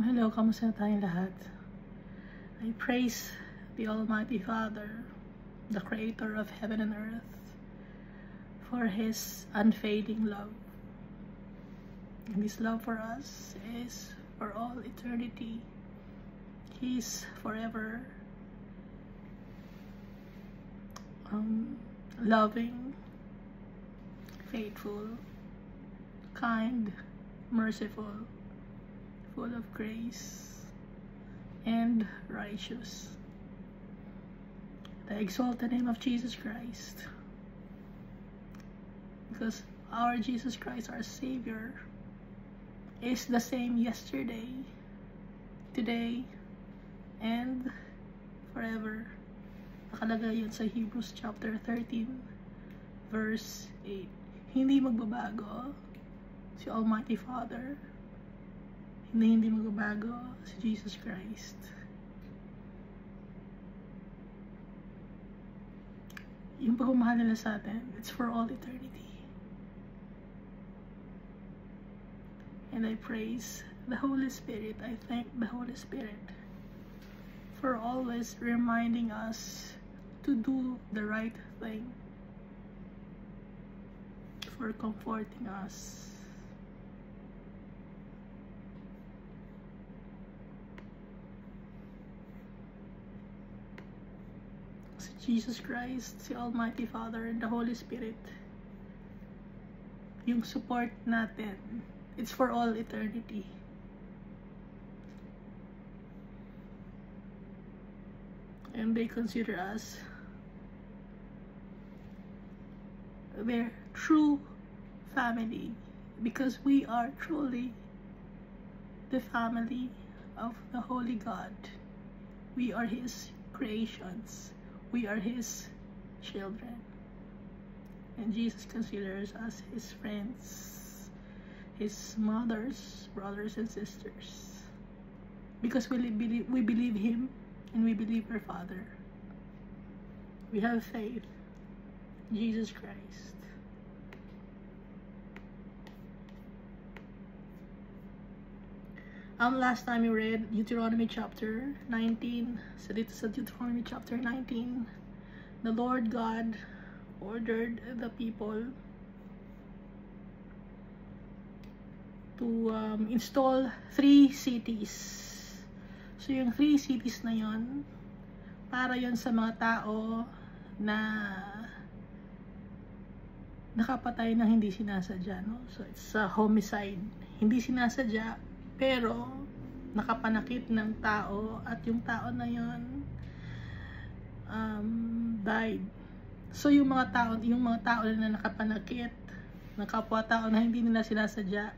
Hello, kamusta tayong lahat? I praise the Almighty Father, the Creator of heaven and earth, for His unfading love. And His love for us is for all eternity. He is forever loving, faithful, kind, merciful, full of grace and righteous. I exalt the name of Jesus Christ, because our Jesus Christ, our Savior, is the same yesterday, today, and forever. Nakalagay yun sa Hebrews chapter 13 verse 8. Hindi magbabago si Almighty Father, hindi magbabago si Jesus Christ. Yung pagmamahal nila sa atin, it's for all eternity. And I praise the Holy Spirit. I thank the Holy Spirit for always reminding us to do the right thing, for comforting us. Jesus Christ, si Almighty Father, and the Holy Spirit, yung support natin, it's for all eternity. And they consider us their true family, because we are truly the family of the Holy God. We are His creations. We are His children, and Jesus considers us His friends, His mothers, brothers, and sisters, because we believe Him, and we believe our Father. We have faith in Jesus Christ. Last time we read Deuteronomy chapter 19. So dito sa Deuteronomy chapter 19, the Lord God ordered the people to install 3 cities. So yung 3 cities na yon, para yon sa mga tao na nakapatay na hindi sinasadya, no? So it's a homicide. Hindi sinasadya, pero nakapanakit ng tao, at yung tao na yon died. So yung mga tao na nakapanakit ng kapwa-tao na hindi nila sinasadya,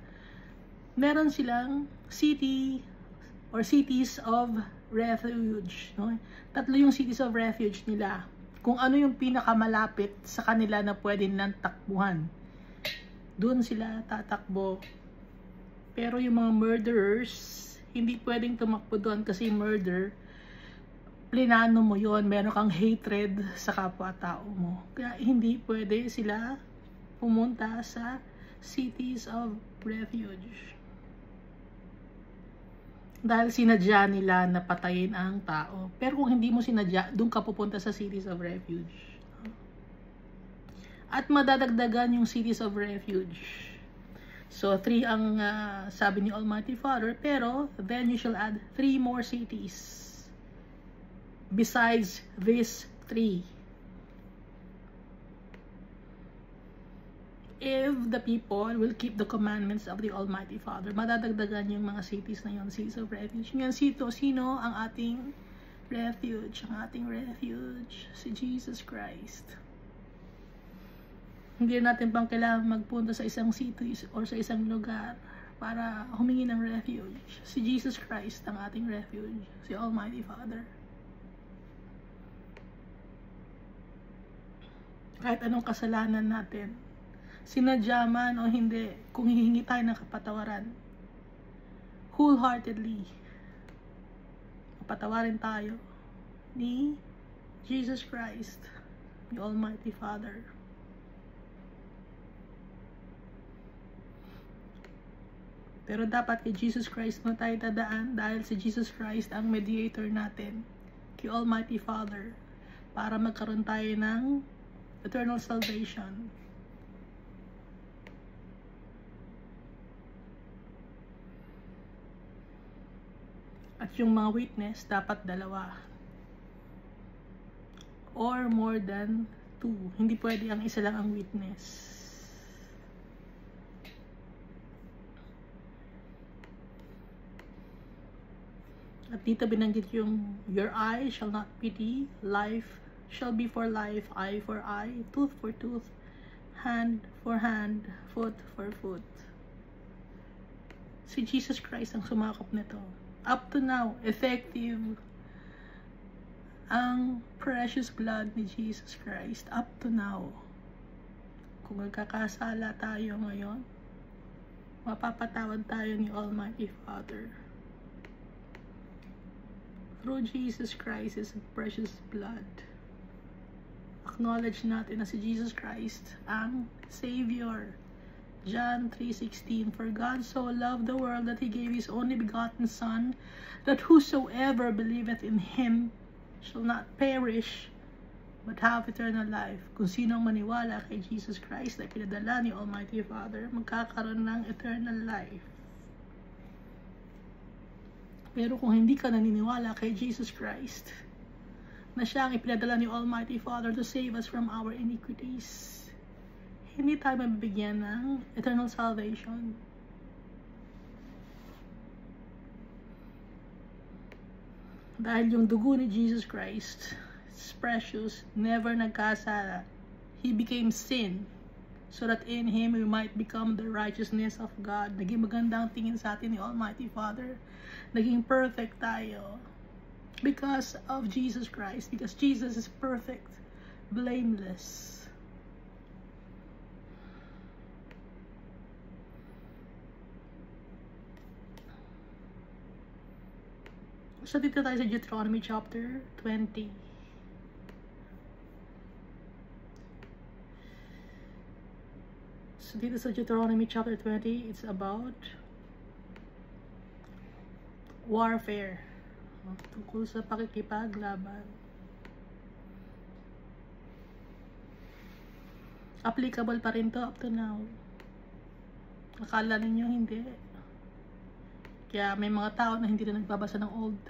meron silang city or cities of refuge, no? 3 yung cities of refuge nila. Kung ano yung pinakamalapit sa kanila na pwede nilang takbuhan, doon sila tatakbo. Pero yung mga murderers, hindi pwedeng tumakbo doon, kasi murder, plinano mo yon, meron kang hatred sa kapwa-tao mo. Kaya hindi pwede sila pumunta sa cities of refuge, dahil sinadya nila na patayin ang tao. Pero kung hindi mo sinadya, doon ka pupunta sa cities of refuge. At madadagdagan yung cities of refuge. So 3 ang sabi ni Almighty Father, pero then you shall add 3 more cities besides these 3. If the people will keep the commandments of the Almighty Father, madadagdagan yung mga cities na yun, cities of refuge. Ngayon, sino ang ating refuge? Ang ating refuge, si Jesus Christ. Hindi natin pang kailangan magpunta sa isang city or sa isang lugar para humingi ng refuge. Si Jesus Christ ang ating refuge, si Almighty Father. Kahit anong kasalanan natin, sinadya man o hindi, kung hihingi tayo ng kapatawaran, wholeheartedly, patawarin tayo ni Jesus Christ, the Almighty Father. Pero dapat kay Jesus Christ mo tayo dadaan dahil si Jesus Christ ang mediator natin kay Almighty Father para magkaroon tayo ng eternal salvation. At yung mga witness dapat dalawa or more than 2. Hindi pwede ang isa lang ang witness. At dito binanggit yung your eye shall not pity, life shall be for life, eye for eye, tooth for tooth, hand for hand, foot for foot. Si Jesus Christ ang sumakop nito. Up to now, effective ang precious blood ni Jesus Christ. Up to now. Kung nagkakasala tayo ngayon, mapapatawad tayo ni Almighty Father. Through Jesus Christ's precious blood. Acknowledge natin na si Jesus Christ ang Savior. John 3:16, for God so loved the world that He gave His only begotten Son, that whosoever believeth in Him shall not perish, but have eternal life. Kung sino maniwala kay Jesus Christ na pinadala ni Almighty Father, magkakaroon ng eternal life. Pero kung hindi ka naniniwala kay Jesus Christ, na siya ang ipinadala ni Almighty Father to save us from our iniquities, hindi tayo mabibigyan ng eternal salvation. Dahil yung dugo ni Jesus Christ is precious, never nagkasala. He became sin, so that in Him we might become the righteousness of God. Naging magandang tingin sa atin ni Almighty Father. Naging perfect tayo because of Jesus Christ, because Jesus is perfect, blameless. So dito tayo sa Deuteronomy chapter 20. So dito sa Deuteronomy chapter 20, it's about warfare. Tungkol sa pakikipaglaban. Applicable pa rin to up to now. Akala ninyo hindi. Kaya may mga tao na hindi na nagbabasa ng Old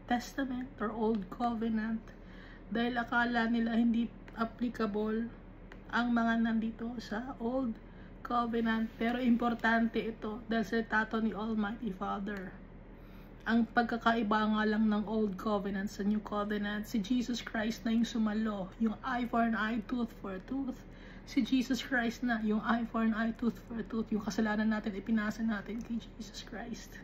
Testament or Old Covenant dahil akala nila hindi applicable ang mga nandito sa Old Covenant. Pero importante ito dahil sa tato ni Almighty Father. Ang pagkakaiba nga lang ng Old Covenant sa New Covenant, si Jesus Christ na yung sumalo, yung eye for an eye, tooth for a tooth. Si Jesus Christ na yung eye for an eye, tooth for a tooth. Yung kasalanan natin, ipinasa natin kay Jesus Christ.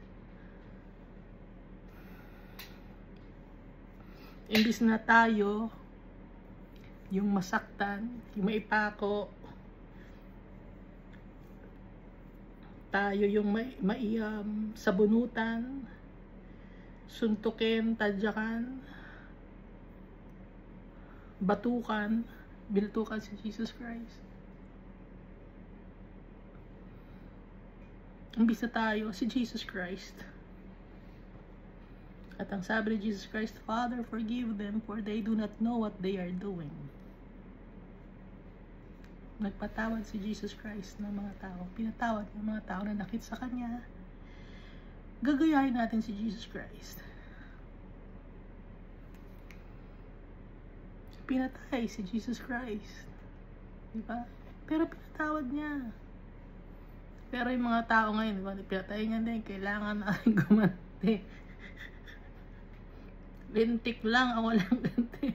Imbis na tayo yung masaktan, yung maipako, tayo yung sabunutan, suntukin, tadyakan, batukan, binatukan si Jesus Christ. Imbis na tayo, si Jesus Christ. At ang sabi ni Jesus Christ, Father, forgive them, for they do not know what they are doing. Nagpatawad si Jesus Christ ng mga tao. Pinatawad ng mga tao na nakit sa Kanya. Gagayahin natin si Jesus Christ. Pinatay si Jesus Christ. Diba? Pero pinatawad niya. Pero yung mga tao ngayon, diba? Pinatay niya din. Kailangan natin gumanti. Lintik lang ang walang ganti.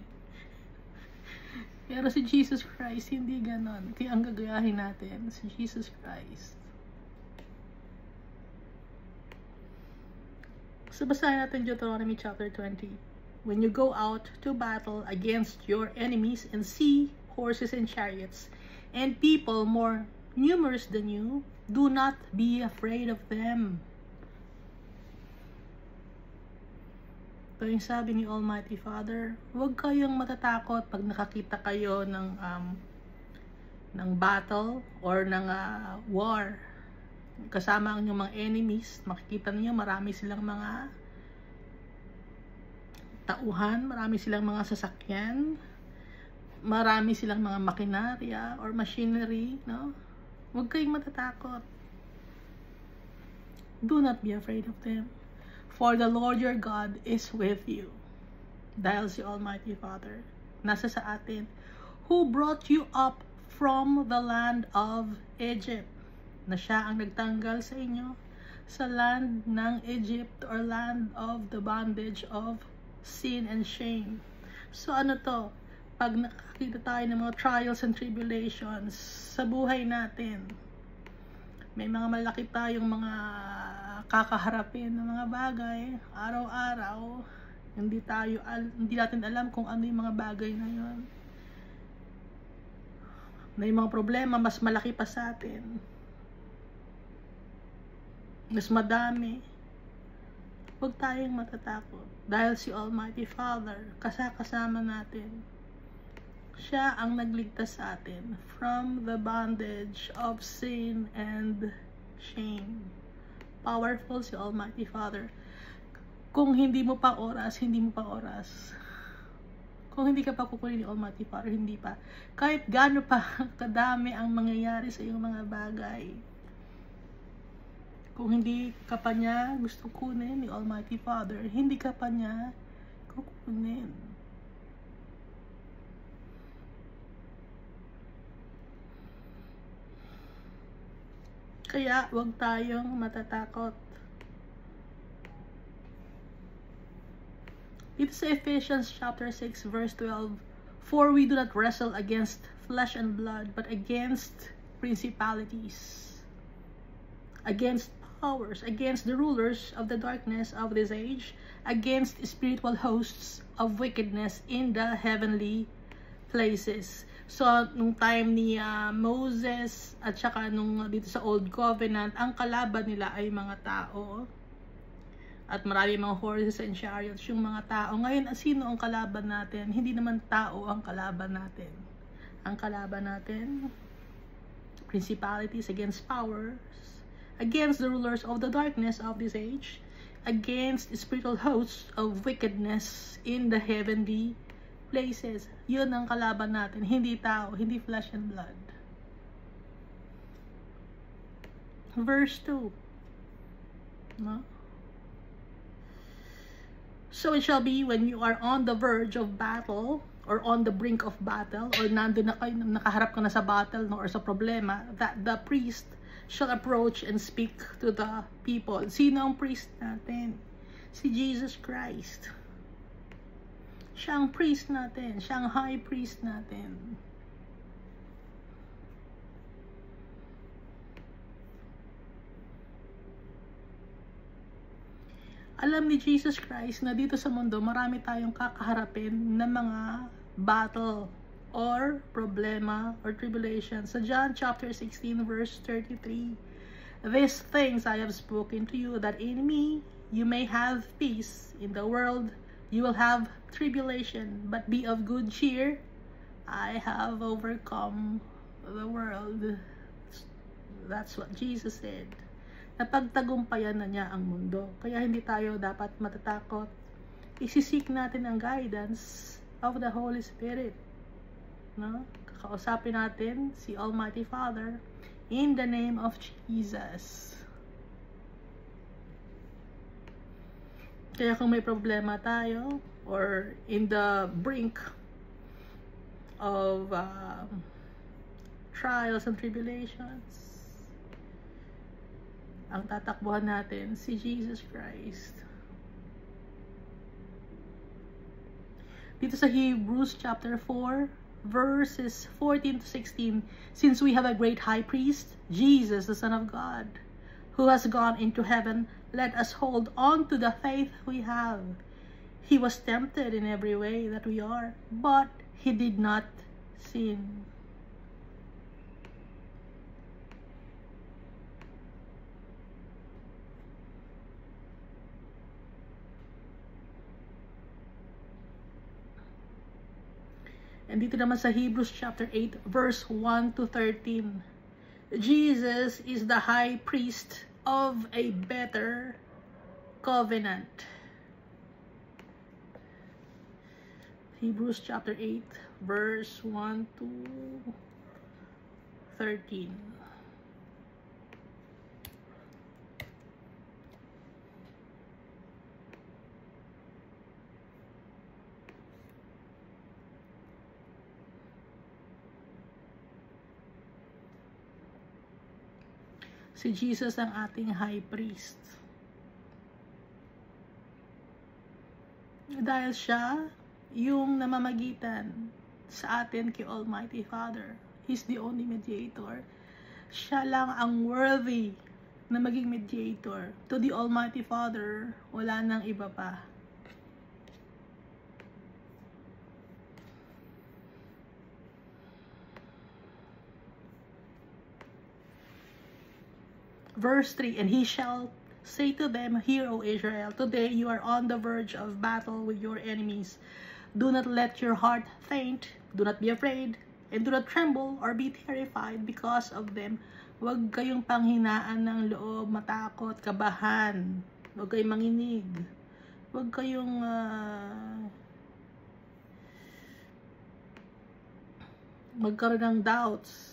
Pero si Jesus Christ, hindi ganon. Kaya ang gagayahin natin, si Jesus Christ. So basahin natin Deuteronomy chapter 20. When you go out to battle against your enemies and see horses and chariots and people more numerous than you, do not be afraid of them. Ito yung sabi ni Almighty Father, huwag kayong matatakot pag nakakita kayo ng battle or ng war. kasama ang inyong mga enemies, makikita niyo marami silang mga tauhan, marami silang mga sasakyan, marami silang mga makinarya or machinery, no? Huwag kayong matatakot. Do not be afraid of them, for the Lord your God is with you. Dahil si Almighty Father nasa sa atin, who brought you up from the land of Egypt, na siya ang nagtanggal sa inyo sa land ng Egypt or land of the bondage of sin and shame. So ano to? Pag nakakita tayo ng mga trials and tribulations sa buhay natin, may mga malaki tayong mga kakaharapin ng mga bagay araw-araw, hindi natin alam kung ano yung mga bagay na yun. May mga problema mas malaki pa sa atin, mas madami. Huwag tayong matatakot dahil si Almighty Father kasama natin. Siya ang nagligtas sa atin from the bondage of sin and shame. Powerful si Almighty Father. Kung hindi mo pa oras, hindi mo pa oras. Kung hindi ka pa kukunin ni Almighty Father, hindi pa. Kahit gaano pa kadami ang mangyayari sa iyong mga bagay, kung hindi ka pa niya gusto kunin ni Almighty Father, hindi ka pa niya kukunin. Kaya huwag tayong matatakot. Dito sa Ephesians chapter 6 verse 12, for we do not wrestle against flesh and blood, but against principalities, against powers, against the rulers of the darkness of this age, against spiritual hosts of wickedness in the heavenly places. So, nung time ni Moses at saka nung dito sa Old Covenant, ang kalaban nila ay mga tao. At marami mga horses and chariots yung mga tao. Ngayon, sino ang kalaban natin? Hindi naman tao ang kalaban natin. Ang kalaban natin, principalities, against powers, against the rulers of the darkness of this age, against spiritual hosts of wickedness in the heavenly places. Yun ang kalaban natin, hindi tao, hindi flesh and blood. Verse 2, no? So it shall be when you are on the verge of battle, or on the brink of battle, or nandun na kayo, nakaharap ka na sa battle, no, or sa problema, that the priest shall approach and speak to the people. Sino ang priest natin? Si Jesus Christ. Siya ang priest natin. Siya ang high priest natin. Alam ni Jesus Christ na dito sa mundo marami tayong kakaharapin na mga battle or problema or tribulation. Sa John chapter 16 verse 33, these things I have spoken to you, that in me you may have peace. In the world you will have tribulation, but be of good cheer. I have overcome the world. That's what Jesus said. Napagtagumpayan na niya ang mundo. Kaya hindi tayo dapat matatakot. Isisik natin ang guidance of the Holy Spirit. No? Kakausapin natin si Almighty Father in the name of Jesus. Kaya kung may problema tayo or in the brink of trials and tribulations, ang tatakbuhan natin si Jesus Christ. Dito sa Hebrews chapter 4 verses 14 to 16, since we have a great high priest, Jesus, the Son of God, who has gone into heaven, let us hold on to the faith we have. He was tempted in every way that we are, but he did not sin. And dito naman sa Hebrews chapter 8 verse 1 to 13, Jesus is the high priest of a better covenant. Hebrews chapter 8, verse 1 to 13. Si Jesus ang ating high priest. Dahil siya yung namamagitan sa atin kay Almighty Father. He's the only mediator. Siya lang ang worthy na maging mediator. To the Almighty Father, wala nang iba pa. Verse 3, and he shall say to them, Hear, O Israel, today you are on the verge of battle with your enemies. Do not let your heart faint, do not be afraid, and do not tremble or be terrified because of them. Huwag kayong panghinaan ng loob, matakot, kabahan. Huwag kayong manginig. Huwag kayong magkaroon ng doubts.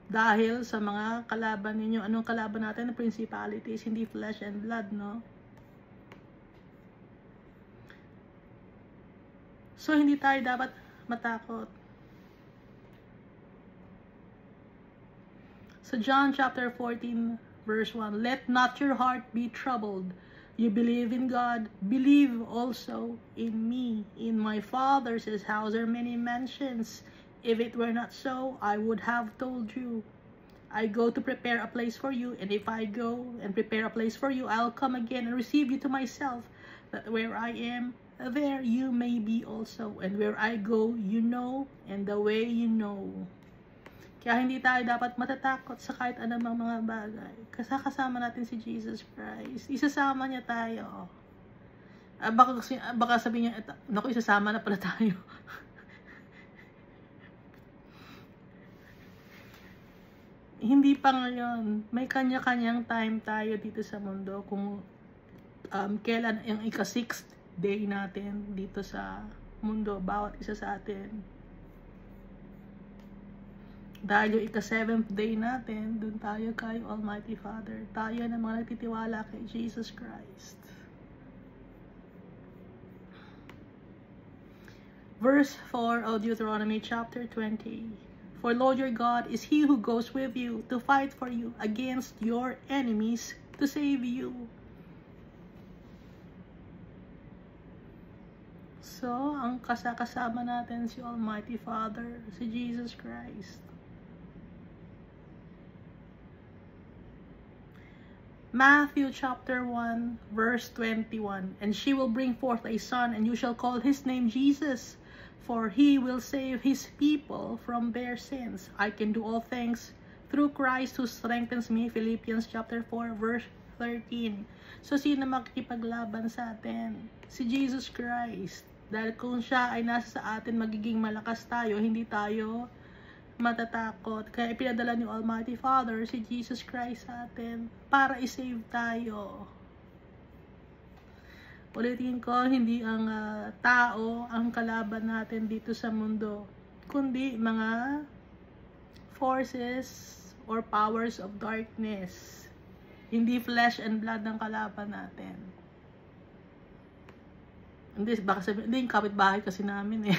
Dahil sa mga kalaban ninyo, anong kalaban natin? Principalities, hindi flesh and blood, no? So, hindi tayo dapat matakot. So, John chapter 14, verse 1, Let not your heart be troubled. You believe in God, believe also in me. In my Father's house are many mansions. If it were not so, I would have told you. I go to prepare a place for you, and if I go and prepare a place for you, I'll come again and receive you to myself, that where I am, there you may be also. And where I go, you know, and the way you know. Kaya hindi tayo dapat matatakot sa kahit anumang mga bagay. Kasama natin si Jesus Christ. Isasama niya tayo. Baka sabihin niya, naku, isasama na pala tayo. Hindi pa ngayon. May kanya-kanyang time tayo dito sa mundo kung kailan yung ika-6th day natin dito sa mundo, bawat isa sa atin. Dahil yung ika-7th day natin, dun tayo kay Almighty Father. Tayo na mga nagtitiwala kay Jesus Christ. Verse 4 of Deuteronomy chapter 20. For Lord your God is He who goes with you to fight for you against your enemies to save you. So, ang kasama natin si Almighty Father, si Jesus Christ. Matthew chapter 1, verse 21. And she will bring forth a son, and you shall call his name Jesus. For he will save his people from their sins. I can do all things through Christ who strengthens me. Philippians chapter 4, verse 13. So, sino makikipaglaban sa atin? Si Jesus Christ. Dahil kung siya ay nasa sa atin, magiging malakas tayo, hindi tayo matatakot. Kaya ipinadala ni Almighty Father si Jesus Christ sa atin para i-save tayo. Ulitin ko, hindi ang tao ang kalaban natin dito sa mundo, kundi mga forces or powers of darkness. Hindi flesh and blood ang kalaban natin. Hindi, baka sabihin, hindi yung kapitbahay kasi namin eh.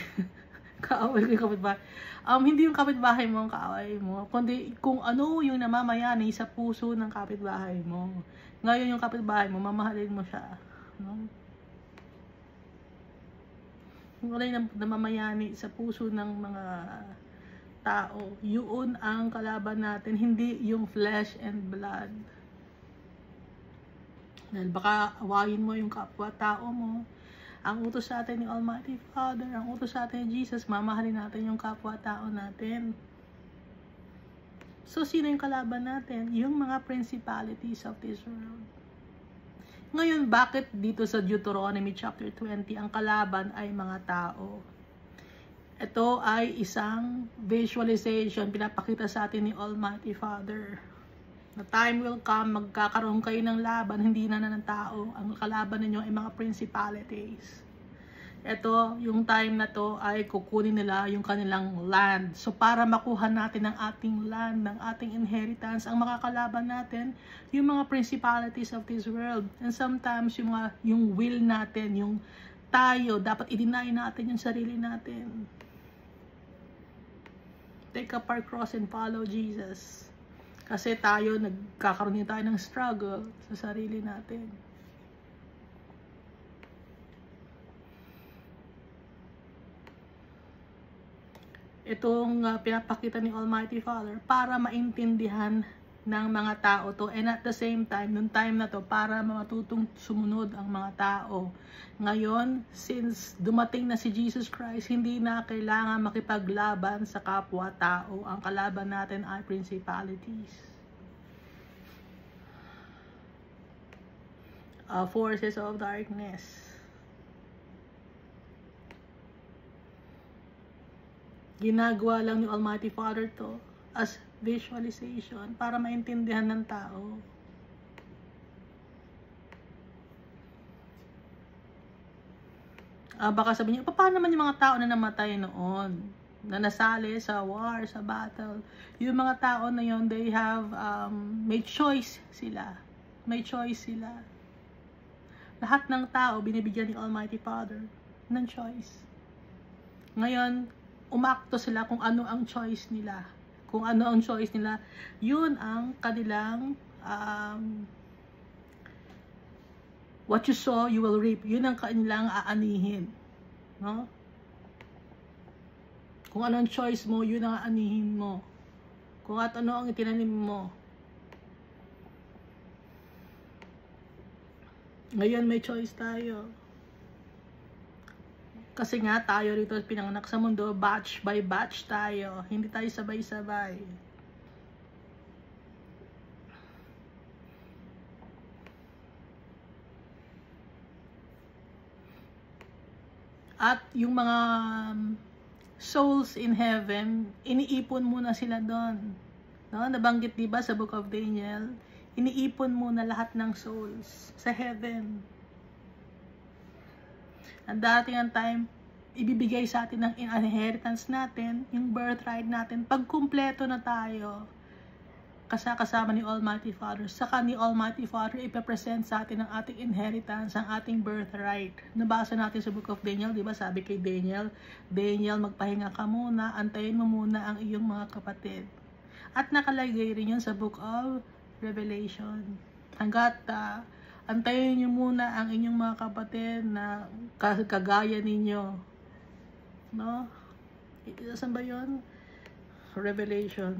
Kaaway ko yung kapitbahay. Hindi yung kapitbahay mo ang kaaway mo, kundi kung ano yung namamayani sa puso ng kapitbahay mo. Ngayon yung kapitbahay mo, mamahalin mo siya. No? Kung wala yung namamayani sa puso ng mga tao, yun ang kalaban natin, hindi yung flesh and blood. Dahil baka awayin mo yung kapwa-tao mo. Ang utos sa atin ni Almighty Father, ang utos sa atin ni Jesus, mamahalin natin yung kapwa-tao natin. So, sino yung kalaban natin? Yung mga principalities of this world. Ngayon, bakit dito sa Deuteronomy chapter 20, ang kalaban ay mga tao? Ito ay isang visualization, pinapakita sa atin ni Almighty Father. The time will come, magkakaroon kayo ng laban, hindi na ng tao. Ang kalaban ninyo ay mga principalities. Ito, yung time na to ay kukunin nila yung kanilang land. So para makuha natin ang ating land, ang ating inheritance, ang makakalaban natin, yung mga principalities of this world. And sometimes yung will natin, yung tayo, dapat i-deny natin yung sarili natin. Take up our cross and follow Jesus. Kasi tayo, nagkakaroon din tayo ng struggle sa sarili natin. Itong pinapakita ni Almighty Father para maintindihan ng mga tao to, and at the same time, nung time na to, para matutong sumunod ang mga tao. Ngayon, since dumating na si Jesus Christ, hindi na kailangan makipaglaban sa kapwa-tao. Ang kalaban natin ay principalities, forces of darkness. Ginagawa lang ni Almighty Father to as visualization para maintindihan ng tao. Baka sabihin niyo, paano naman yung mga tao na namatay noon, na nasali sa war, sa battle? Yung mga tao na yon, they have may choice sila. May choice sila. Lahat ng tao binibigyan ni Almighty Father ng choice. Ngayon, umakto sila kung ano ang choice nila. Kung ano ang choice nila, yun ang kanilang what you sow, you will reap. Yun ang kanilang aanihin. No? Kung ano ang choice mo, yun ang aanihin mo. Kung ano ang itinanim mo. Ngayon may choice tayo. Kasi nga tayo rito pinanganak sa mundo, batch by batch tayo. Hindi tayo sabay-sabay. At yung mga souls in heaven, iniipon muna sila doon. No? Nabanggit diba sa Book of Daniel? Iniipon muna lahat ng souls sa heaven. Ang dating ang time, ibibigay sa atin ng inheritance natin, yung birthright natin, pag kumpleto na tayo, kasama ni Almighty Father, saka ni Almighty Father ipapresent sa atin ang ating inheritance, ang ating birthright. Nabasa natin sa Book of Daniel, di ba? Sabi kay Daniel, magpahinga ka muna, antayin mo muna ang iyong mga kapatid. At nakalagay rin yun sa Book of Revelation. Hanggat antayin nyo muna ang inyong mga kapatid na kagaya ninyo. No? Saan ba yun? Revelation.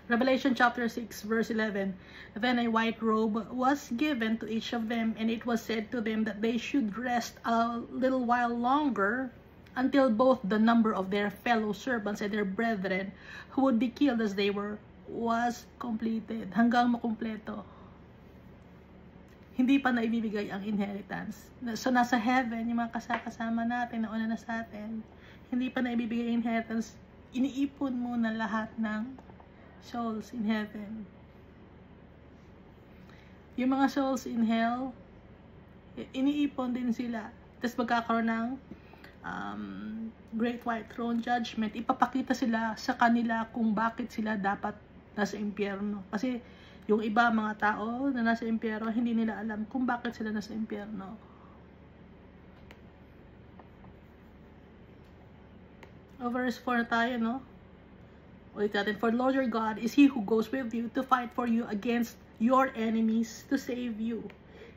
Revelation chapter 6 verse 11. Then a white robe was given to each of them, and it was said to them that they should rest a little while longer until both the number of their fellow servants and their brethren who would be killed as they were was completed. Hanggang makumpleto. Hindi pa na ibibigay ang inheritance. So nasa heaven, yung mga kasama natin na una na sa atin, hindi pa na ibibigay ang inheritance. Iniipon muna lahat ng souls in heaven. Yung mga souls in hell, iniipon din sila. Tapos magkakaroon ng Great White Throne Judgment. Ipapakita sila sa kanila kung bakit sila dapat nasa impyerno. Kasi yung iba mga tao na nasa impyerno, hindi nila alam kung bakit sila nasa impyerno. Verse 4 na tayo, no? Ulit natin, for Lord your God is He who goes with you to fight for you against your enemies to save you.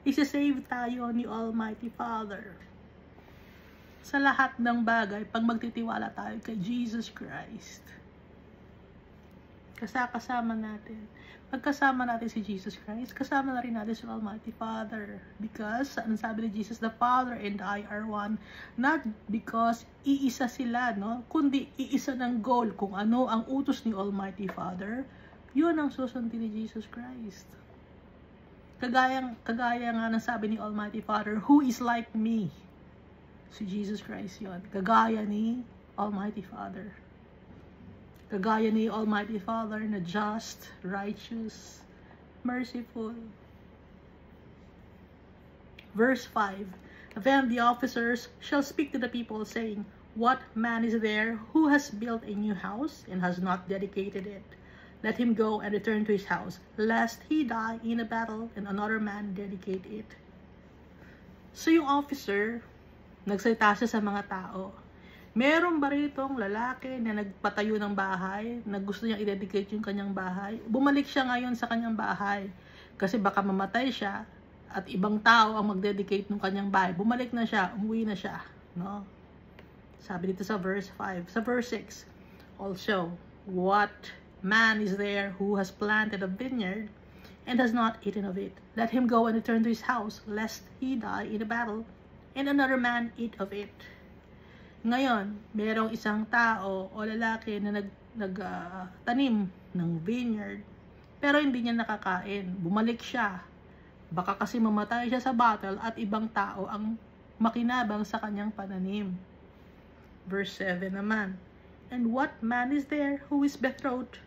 Isa-save tayo ni Almighty Father. Sa lahat ng bagay, pag magtitiwala tayo kay Jesus Christ. Kasama natin. pagkasama natin si Jesus Christ, kasama na rin natin si Almighty Father. Because, ang sabi ni Jesus, the Father and I are one. Not because iisa sila, no? Kundi iisa ng goal kung ano ang utos ni Almighty Father. Yun ang susundin ni Jesus Christ. Kagaya nga ng sabi ni Almighty Father, who is like me? Si Jesus Christ yun. Kagaya ni Almighty Father. Kagaya ni Almighty Father na just, righteous, merciful. Verse 5. Then the officers shall speak to the people, saying, what man is there who has built a new house and has not dedicated it? Let him go and return to his house, lest he die in a battle and another man dedicate it. So yung officer, nagsalita siya sa mga tao. Meron ba ritong lalaki na nagpatayo ng bahay, na gusto niyang i-dedicate yung kanyang bahay? Bumalik siya ngayon sa kanyang bahay kasi baka mamatay siya at ibang tao ang mag-dedicate ng kanyang bahay. Bumalik na siya, umuwi na siya. No? Sabi dito sa verse 5. Sa verse 6, also, what man is there who has planted a vineyard and has not eaten of it? Let him go and return to his house, lest he die in a battle, and another man eat of it. Ngayon, merong isang tao o lalaki na nagtanim ng vineyard, pero hindi niya nakakain. Bumalik siya. Baka kasi mamatay siya sa battle at ibang tao ang makinabang sa kanyang pananim. Verse 7 naman. And what man is there who is betrothed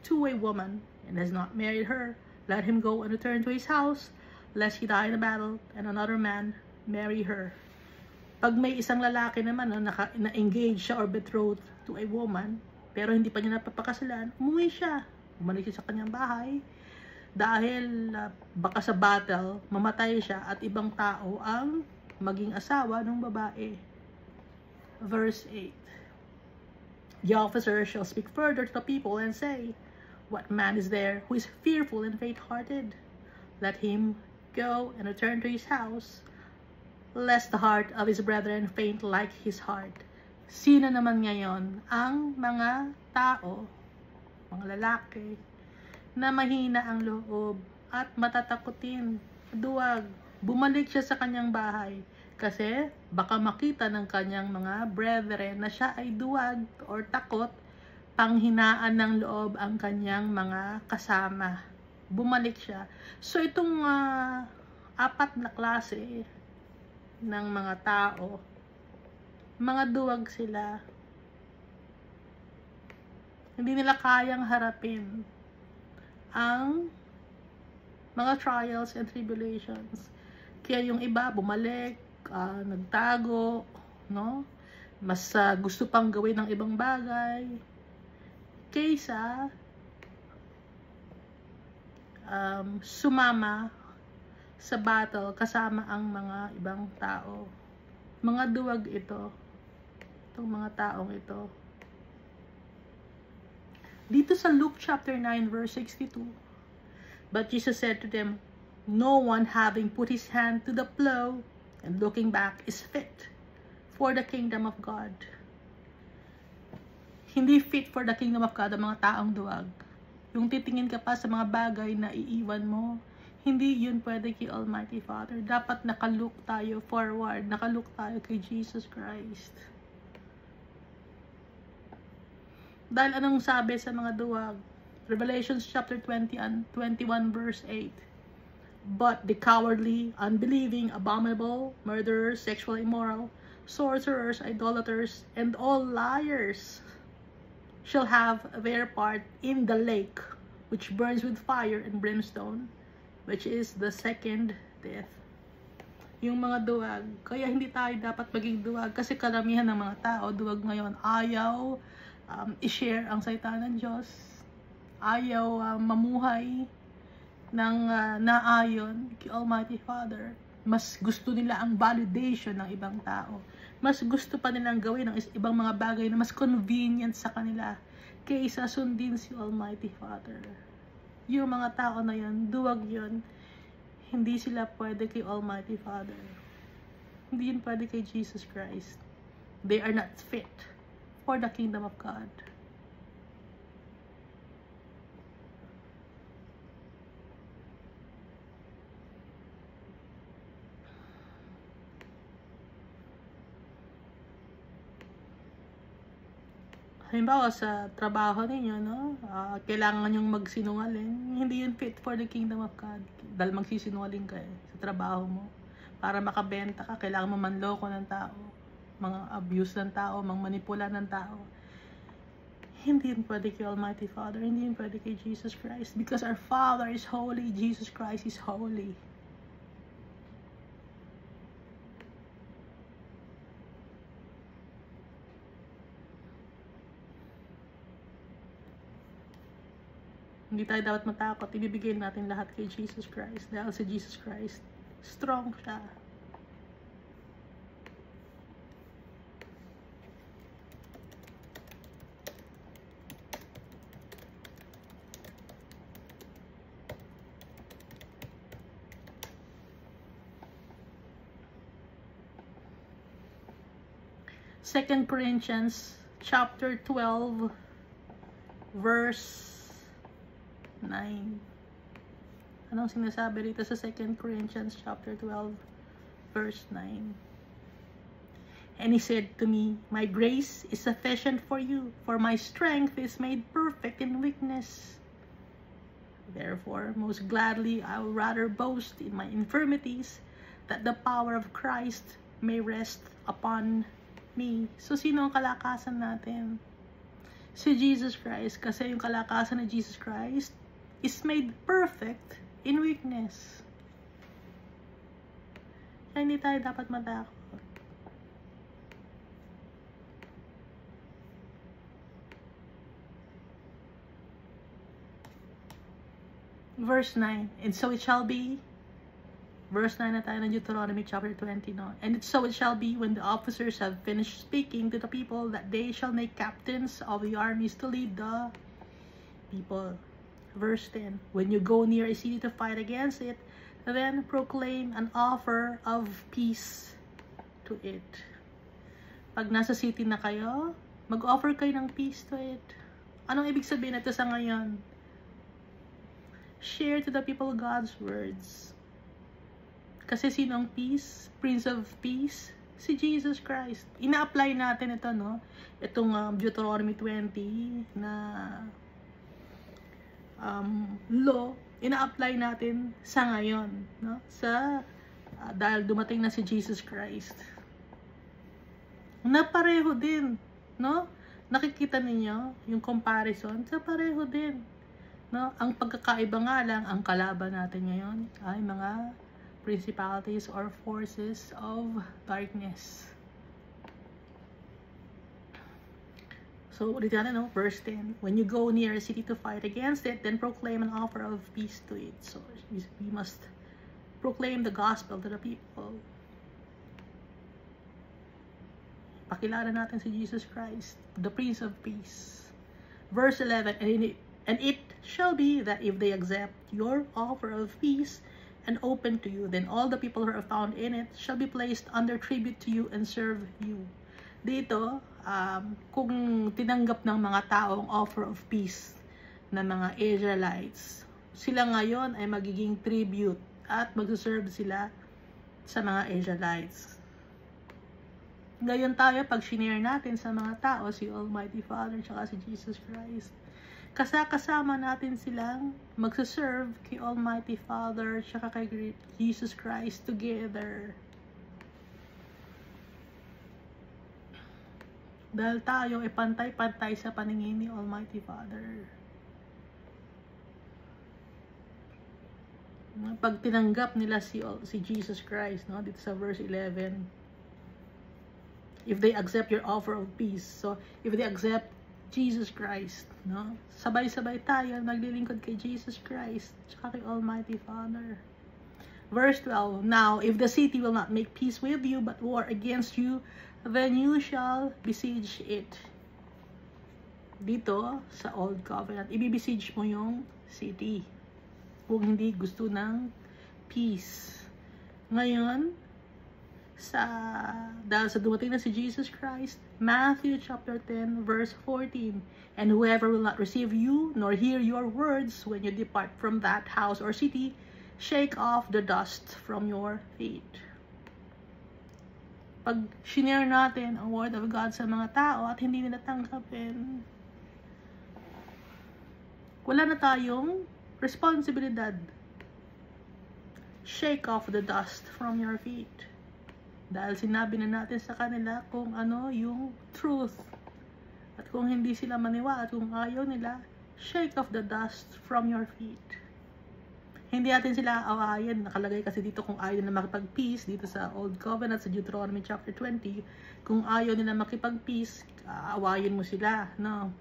to a woman and has not married her? Let him go and return to his house, lest he die in a battle, and another man marry her. Pag may isang lalaki naman na-engage siya or betrothed to a woman, pero hindi pa niya napapakasalan, umuwi siya. Bumalik siya sa kanyang bahay dahil baka sa battle, mamatay siya at ibang tao ang maging asawa ng babae. Verse 8. The officer shall speak further to the people and say, what man is there who is fearful and faint-hearted? Let him go and return to his house, lest the heart of his brethren faint like his heart. Sino naman ngayon ang mga tao, mga lalaki, na mahina ang loob at matatakutin, duwag, bumalik siya sa kanyang bahay kasi baka makita ng kanyang mga brethren na siya ay duwag or takot, panghinaan ng loob ang kanyang mga kasama. Bumalik siya. So itong apat na klase ng mga tao, mga duwag sila. Hindi nila kayang harapin ang mga trials and tribulations. Kaya yung iba bumalik, nagtago, no? Mas gusto pang gawin ng ibang bagay kaysa sumama sa battle kasama ang mga ibang tao. Mga duwag ito. Itong mga taong ito. Dito sa Luke chapter 9 verse 62. But Jesus said to them, no one having put his hand to the plow and looking back is fit for the kingdom of God. Hindi fit for the kingdom of God ang mga taong duwag. Yung titingin ka pa sa mga bagay na iiwan mo, hindi yun pwede kay Almighty Father. Dapat nakalook tayo forward, nakalook tayo kay Jesus Christ. Dahil anong sabi sa mga duwag? Revelations chapter 20 and 21 verse 8. But the cowardly, unbelieving, abominable, murderers, sexually immoral, sorcerers, idolaters, and all liars shall have their part in the lake, which burns with fire and brimstone, which is the second death. Yung mga duwag, kaya hindi tayo dapat maging duwag, kasi karamihan ng mga tao, duwag ngayon, ayaw i-share ang salita ng Diyos, ayaw mamuhay ng naayon kay Almighty Father. Mas gusto nila ang validation ng ibang tao. Mas gusto pa nilang gawin ng ibang mga bagay na mas convenient sa kanila kaysa sundin si Almighty Father. Yung mga tao na yun, duwag yun. Hindi sila pwede kay Almighty Father. Hindi yun pwede kay Jesus Christ. They are not fit for the kingdom of God. halimbawa sa trabaho ninyo, no? Kailangan yung magsinungaling. Hindi yun fit for the kingdom of God. Dahil magsisinungaling ka sa trabaho mo. Para makabenta ka, kailangan mo manloko ng tao. Mga abuse ng tao, mga manipula ng tao. Hindi yun pwede kay Almighty Father. Hindi yun pwede kay Jesus Christ. Because our Father is holy. Jesus Christ is holy. Hindi tayo dapat matakot. Ibibigay natin lahat kay Jesus Christ. Dahil si Jesus Christ, strong siya. Second Corinthians chapter 12 verse 9. Anong sinasabi dito sa 2 Corinthians chapter 12 verse 9? And he said to me, my grace is sufficient for you, for my strength is made perfect in weakness. Therefore, most gladly I will rather boast in my infirmities, that the power of Christ may rest upon me. So, sino ang kalakasan natin? Si Jesus Christ. Kasi yung kalakasan ni Jesus Christ is made perfect in weakness. Kaya hindi tayo dapat matakot. Verse 9. And so it shall be. Verse 9 na tayo ng Deuteronomy chapter 20. No? And so it shall be when the officers have finished speaking to the people that they shall make captains of the armies to lead the people. Verse 10, when you go near a city to fight against it, then proclaim an offer of peace to it. Pag nasa city na kayo, mag-offer kayo ng peace to it. Anong ibig sabihin ito sa ngayon? Share to the people God's words. Kasi sino ang peace? Prince of Peace? Si Jesus Christ. Ina-apply natin ito, no? Itong Deuteronomy 20 na law, ina-apply natin sa ngayon, no? Sa dahil dumating na si Jesus Christ. Na pareho din, no? Nakikita ninyo yung comparison, sa pareho din, no? Ang pagkakaiba nga lang, ang kalaban natin ngayon ay mga principalities or forces of darkness. So, ulit natin, no? Verse 10. When you go near a city to fight against it, then proclaim an offer of peace to it. So, we must proclaim the gospel to the people. Pakilala natin si Jesus Christ, the Prince of Peace. Verse 11. And it shall be that if they accept your offer of peace and open to you, then all the people who are found in it shall be placed under tribute to you and serve you. Dito, kung tinanggap ng mga taong offer of peace na mga Israelites, sila ngayon ay magiging tribute at magsuserve sila sa mga Israelites. Ngayon tayo, pag shinare natin sa mga tao, si Almighty Father at si Jesus Christ, kasama natin silang magsuserve kay Almighty Father at kay Jesus Christ together. Dahil tayo ay pantay-pantay sa paningin ni Almighty Father. Pag tinanggap nila si Jesus Christ, no, dito sa verse 11, if they accept your offer of peace, so if they accept Jesus Christ, no, sabay-sabay tayo naglilingkod kay Jesus Christ at kay Almighty Father. Verse 12, now if the city will not make peace with you but war against you, then you shall besiege it. Dito sa Old Covenant, ibibesiege mo yung city kung hindi gusto ng peace. Ngayon, dahil sa dumating na si Jesus Christ, Matthew chapter 10 verse 14, and whoever will not receive you nor hear your words when you depart from that house or city, shake off the dust from your feet. pag shinare natin ang Word of God sa mga tao at hindi nila tanggapin, wala na tayong responsibilidad. Shake off the dust from your feet. Dahil sinabi na natin sa kanila kung ano yung truth. At kung hindi sila maniwala at kung ayaw nila, shake off the dust from your feet. Hindi natin sila aawayin. Nakalagay kasi dito kung ayaw nila makipag-peace dito sa Old Covenant sa Deuteronomy chapter 20. Kung ayaw nila makipag-peace, aawayin mo sila, no?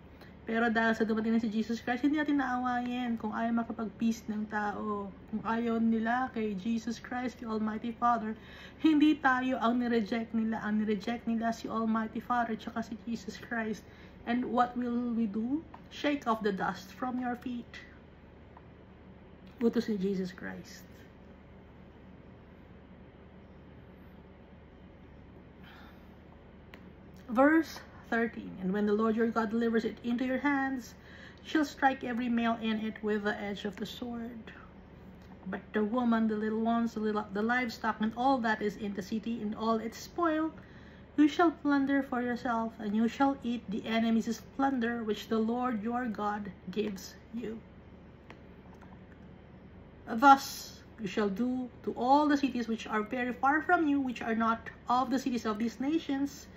Pero dahil sa dumating na si Jesus Christ, hindi natin naawayin kung ayaw makipag-peace ng tao. Kung ayaw nila kay Jesus Christ, kay Almighty Father, hindi tayo ang nireject nila. Ang nireject nila si Almighty Father tsaka si Jesus Christ. And what will we do? Shake off the dust from your feet. Utos ni Jesus Christ. Verse 13. And when the Lord your God delivers it into your hands, you shall strike every male in it with the edge of the sword. But the woman, the little ones, the livestock, and all that is in the city, and all its spoil, you shall plunder for yourself, and you shall eat the enemy's plunder, which the Lord your God gives you. Thus you shall do to all the cities which are very far from you, which are not of the cities of these nations,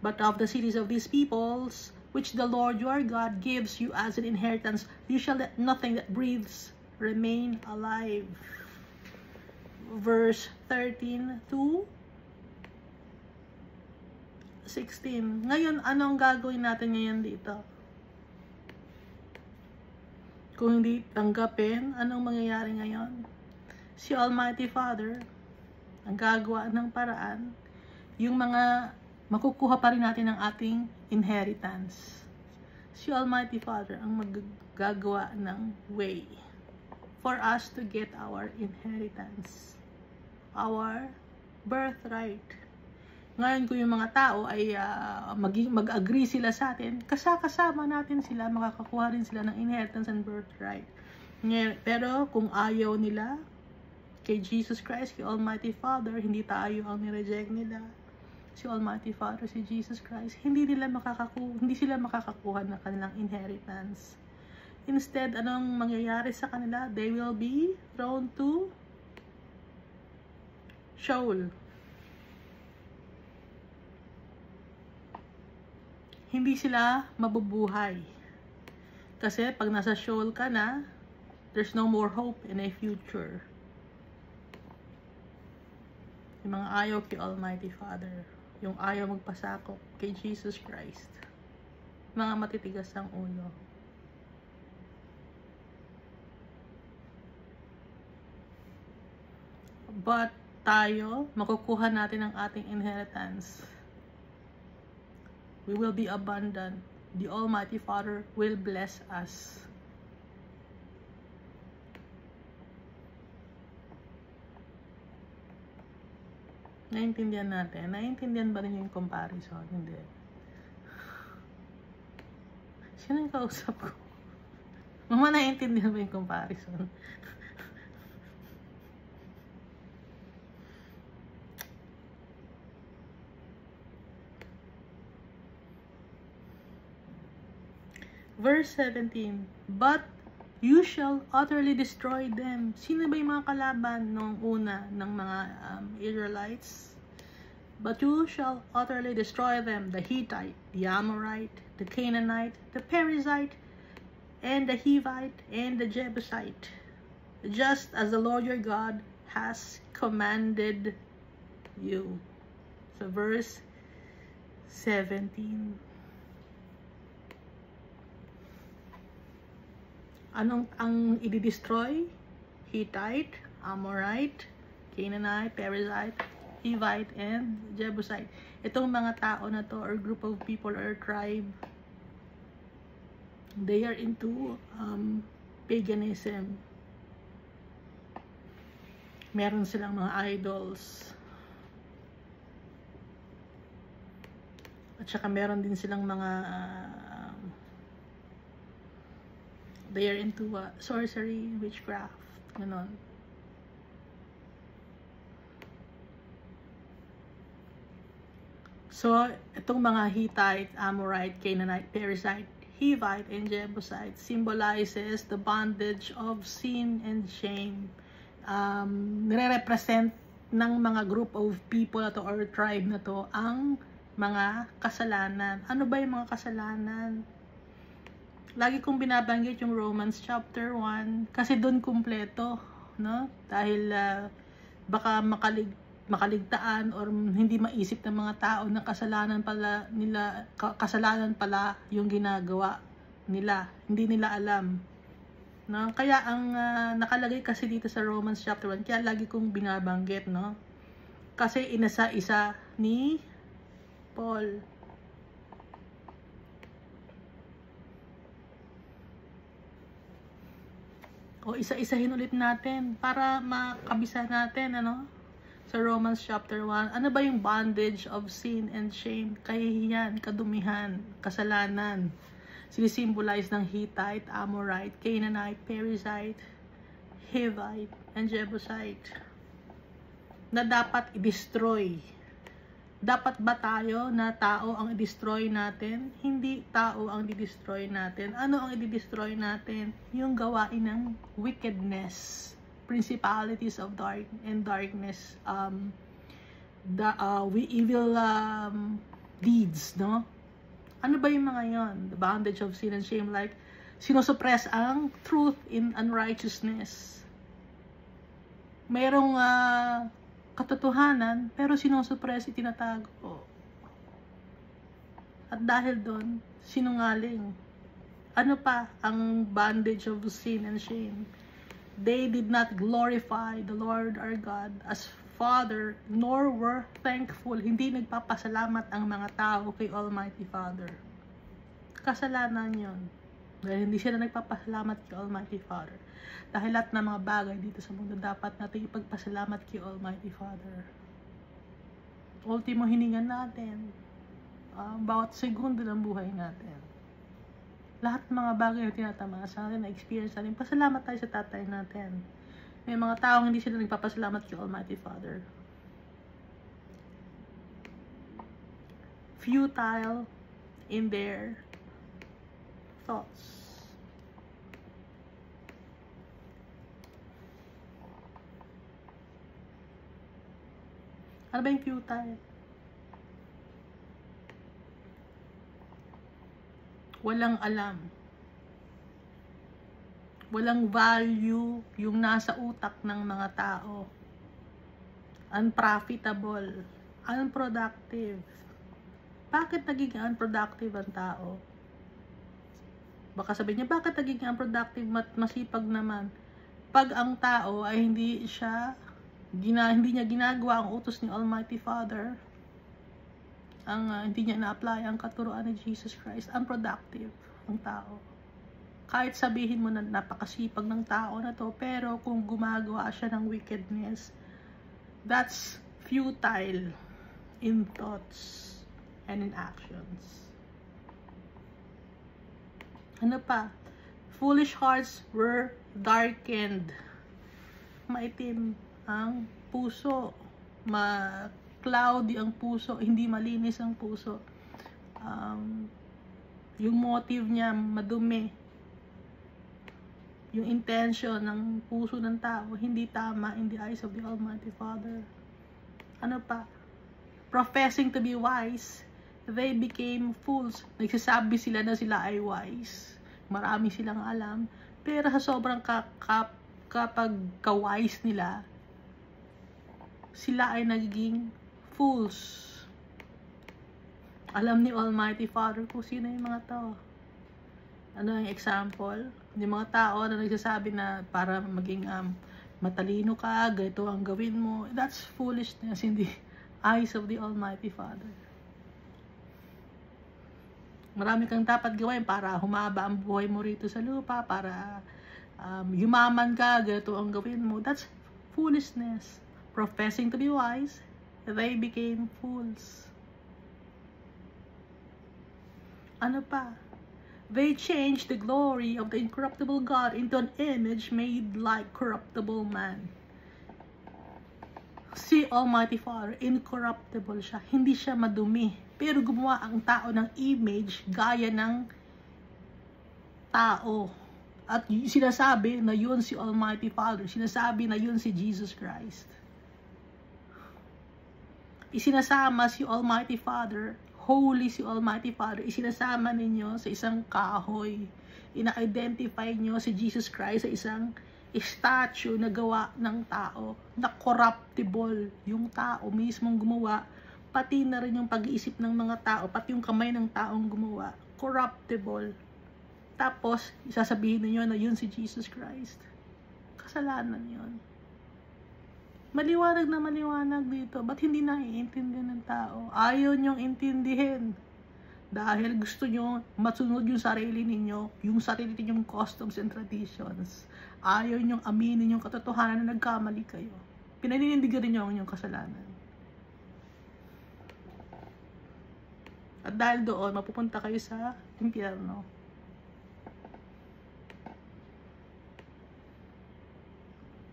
but of the cities of these peoples, which the Lord your God gives you as an inheritance. You shall let nothing that breathes remain alive. Verse 13 to 16. Ngayon, anong gagawin natin ngayon dito? Kung hindi tanggapin, anong mangyayari ngayon? Si Almighty Father, ang gagawa ng paraan, yung mga makukuha pa rin natin ang ating inheritance. Si Almighty Father ang maggagawa ng way for us to get our inheritance, our birthright. Ngayon kung yung mga tao ay mag-agree sila sa atin, kasama natin sila, makakakuha rin sila ng inheritance and birthright. Pero kung ayaw nila kay Jesus Christ, kay Almighty Father, hindi tayo ang nireject nila. Si Almighty Father, si Jesus Christ, hindi sila makakakuha ng kanilang inheritance. Instead, anong mangyayari sa kanila? They will be thrown to Sheol. Hindi sila mabubuhay. Kasi pag nasa Sheol ka na, there's no more hope in a future. Yung mga ayaw kay Almighty Father, yung ayaw magpasakop kay Jesus Christ, mga matitigas ang ulo. But tayo, makukuha natin ang ating inheritance. We will be abundant. The Almighty Father will bless us. Naintindihan natin? Naintindihan ba rin yung comparison? Hindi. Sino yung kausap ko? Mama, naintindihan ba yung comparison? Verse 17, but you shall utterly destroy them. Sino ba yung mga kalaban nung una ng mga Israelites? But you shall utterly destroy them, the Hittite, the Amorite, the Canaanite, the Perizzite, and the Hivite, and the Jebusite, just as the Lord your God has commanded you. So verse 17. Anong ang i-destroy? Hittite, Amorite, Canaanite, Perizzite, Hivite, and Jebusite. Itong mga tao na to, or group of people, or tribe, they are into paganism. Meron silang mga idols. At saka meron din silang mga they are into sorcery, witchcraft, ganon. So, itong mga Hittite, Amorite, Canaanite, Perizzite, Hivite, and Jebusite symbolizes the bondage of sin and shame. Nire-represent ng mga group of people na to or tribe na to ang mga kasalanan. Ano ba yung mga kasalanan? Lagi kong binabanggit yung Romans chapter 1 kasi doon kumpleto, no? Dahil baka makaligtaan or hindi maisip ng mga tao na kasalanan pala yung ginagawa nila, hindi nila alam, no? Kaya ang nakalagay kasi dito sa Romans chapter 1, kaya lagi kong binabanggit, no? Kasi inasa-isa ni Paul. O isa-isahin ulit natin para makabisa natin, ano? Sa Romans chapter 1, ano ba yung bondage of sin and shame? Kahihiyan, kadumihan, kasalanan. Sinisimbolize ng Hittite, Amorite, Canaanite, Perizzite, Hivite, and Jebusite na dapat i-destroy. Dapat ba tayo na tao ang i-destroy natin? Hindi tao ang i-destroy natin. Ano ang i-destroy natin? Yung gawain ng wickedness, principalities of darkness, evil deeds, no? Ano ba yung mga yon? The bondage of sin and shame, like sinosuppress ang truth in unrighteousness. Mayroong katotohanan pero sinosuppress, itinatago. At dahil doon, sinungaling. Ano pa ang bondage of sin and shame? They did not glorify the Lord our God as Father, nor were thankful. Hindi nagpapasalamat ang mga tao kay Almighty Father. Kasalanan yon. Dahil hindi sila nagpapasalamat kay Almighty Father. Dahil lahat ng mga bagay dito sa mundo dapat natin ipagpasalamat kay Almighty Father. Ultimo hiningan natin. Bawat segundo ng buhay natin. Lahat ng mga bagay na tinatamaan sa atin, na-experience natin, pasalamat tayo sa tatay natin. May mga taong hindi sila nagpapasalamat kay Almighty Father. Futile in their thoughts. Ano ba yung futile? Walang alam. Walang value yung nasa utak ng mga tao. Unprofitable. Unproductive. Bakit naging unproductive ang tao? Baka sabihin niya, bakit naging unproductive? Masipag naman. Pag ang tao ay hindi niya ginagawa ang utos ni Almighty Father, hindi niya na-apply ang katuruan ni Jesus Christ, unproductive ang tao. Kahit sabihin mo na napakasipag ng tao na to, pero kung gumagawa siya ng wickedness, that's futile in thoughts and in actions. Ano pa? Foolish hearts were darkened. Maitim ang puso. Cloudy ang puso, hindi malinis ang puso. Yung motive niya madumi. Yung intention ng puso ng tao hindi tama in the eyes of the Almighty Father. Ano pa? Professing to be wise, they became fools. Nagsasabi sila na sila ay wise. Marami silang alam, pero sa sobrang kapag ka-wise nila, sila ay nagiging fools. Alam ni Almighty Father kung sino yung mga tao. Ano yung example? Yung mga tao na nagsasabi na para maging matalino ka, ganito ang gawin mo. That's foolishness in the eyes of the Almighty Father. Marami kang dapat gawin para humaba ang buhay mo rito sa lupa, para yumaman ka, ganito ang gawin mo. That's foolishness. Professing to be wise, they became fools. Ano pa? They changed the glory of the incorruptible God into an image made like corruptible man. Si Almighty Father, incorruptible siya. Hindi siya madumi. Pero gumawa ang tao ng image gaya ng tao. At sinasabi na yun si Almighty Father. Sinasabi na yun si Jesus Christ. Isinasama si Almighty Father, holy si Almighty Father, isinasama ninyo sa isang kahoy. Ina-identify nyo si Jesus Christ sa isang statue na gawa ng tao, na corruptible. Yung tao mismong gumawa, pati na rin yung pag-iisip ng mga tao, pati yung kamay ng taong gumawa, corruptible. Tapos, isasabihin ninyo na yun si Jesus Christ. Kasalanan yun. Maliwanag na maliwanag dito. Ba't hindi naiintindihan ng tao? Ayaw nyong intindihin. Dahil gusto nyo masunod yung sarili ninyo, yung sarili ninyong customs and traditions. Ayaw nyong aminin yung katotohanan na nagkamali kayo. Pinaninindigan rin nyo ang inyong kasalanan. At dahil doon, mapupunta kayo sa impyerno.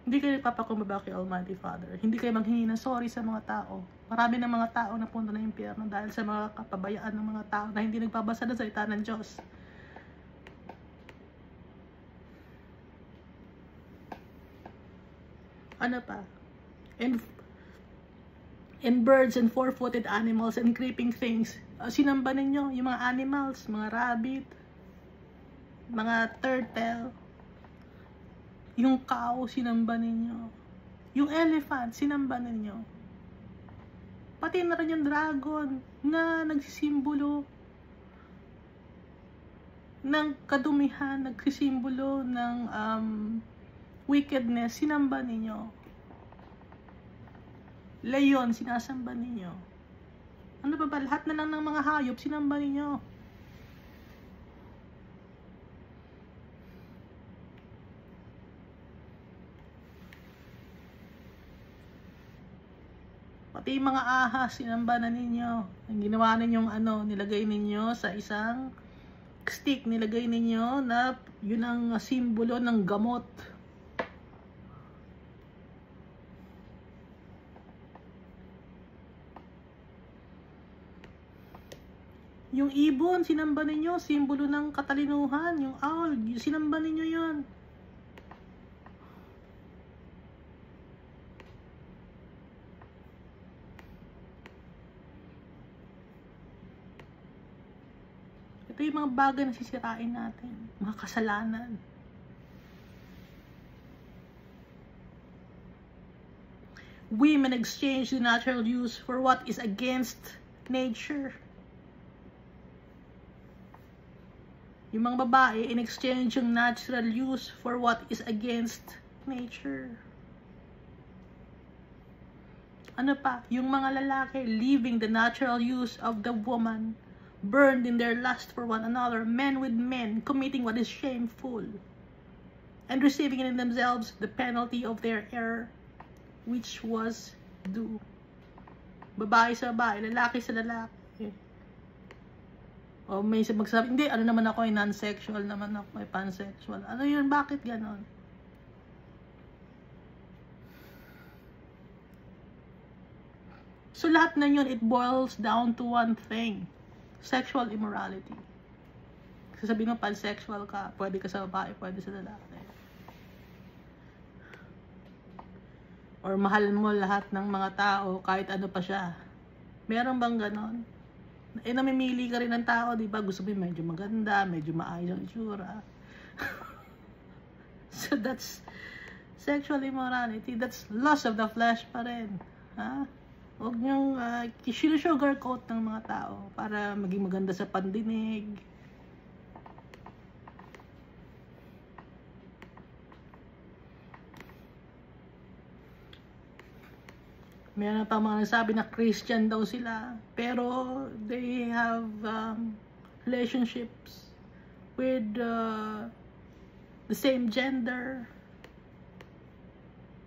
Hindi kayo nagpapakumbaba kay Almighty Father. Hindi kayo manghingi ng sorry sa mga tao. Marami ng mga tao na punta ng impyerno dahil sa mga kapabayaan ng mga tao na hindi nagbabasa ng salita ng Diyos. Ano pa? And birds and four-footed animals and creeping things. Sinamba ninyo yung mga animals, mga rabbit, mga turtle. Yung cow, sinamba ninyo. Yung elephant, sinamba ninyo. Pati na rin yung dragon na nagsisimbolo ng kadumihan, nagsisimbolo ng wickedness, sinamba ninyo. Leon, sinasamba ninyo. Ano ba? Lahat na lang ng mga hayop, sinamba ninyo. Pati mga ahas, sinamba na ninyo. Ang ginawa ninyong nilagay ninyo sa isang stick, nilagay ninyo na yun ang simbolo ng gamot. Yung ibon, sinamba ninyo, simbolo ng katalinuhan. Yung owl, sinamba ninyo yun. Ito yung mga bagay na sisirain natin. Mga kasalanan. Women exchange the natural use for what is against nature. Yung mga babae, in exchange yung natural use for what is against nature. Ano pa? Yung mga lalaki, leaving the natural use of the woman, burned in their lust for one another, men with men, committing what is shameful, and receiving in themselves the penalty of their error, which was due. Babae sa babae, lalaki sa lalaki. O may magsabi, hindi, naman ako, non-sexual naman ako, pansexual. Ano yun? Bakit ganon? So lahat na yun, it boils down to one thing. Sexual immorality. Sasabihin mo, pansexual ka, pwede ka sa babae, pwede sa lalaki. Or mahal mo lahat ng mga tao, kahit ano pa siya. Meron bang ganon? Namimili ka rin ng tao, di ba? Gusto mo medyo maganda, medyo maayos ang itsura. So that's sexual immorality. That's lust of the flesh pa rin. Ha? Huwag niyong sugarcoat ng mga tao para maging maganda sa pandinig. Meron pa mga nagsabi na Christian daw sila, pero they have relationships with the same gender.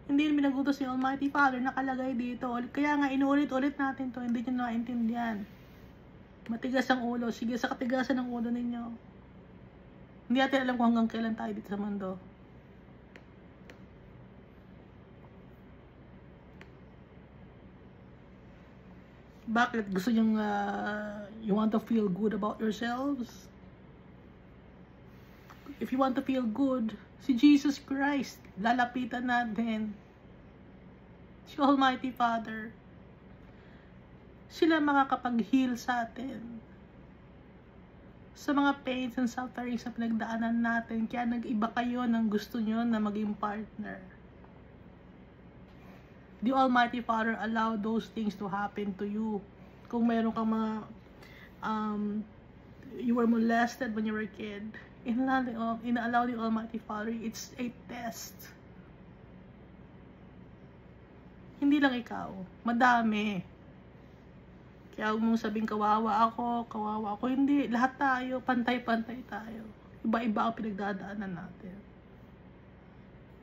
Hindi minagutos ni Almighty Father, nakalagay dito. Kaya nga inuulit-ulit natin to, hindi nyo naintindihan. Matigas ang ulo, sige sa katigasan ng ulo ninyo. Hindi natin alam kung hanggang kailan tayo dito sa mundo. Bakit? Gusto nyong, you want to feel good about yourselves? If you want to feel good, si Jesus Christ, lalapitan natin. Si Almighty Father. Sila makakapag-heal sa atin. Sa mga pains and sufferings na pinagdaanan natin, kaya nag-iba kayo ng gusto nyo na maging partner. The Almighty Father allow those things to happen to you. Kung meron kang mga you were molested when you were a kid, inallow the Almighty Father, it's a test. Hindi lang ikaw, madami. Kaya huwag mong sabing kawawa ako, hindi, lahat tayo, pantay-pantay tayo. Iba-iba ang pinagdadaanan natin.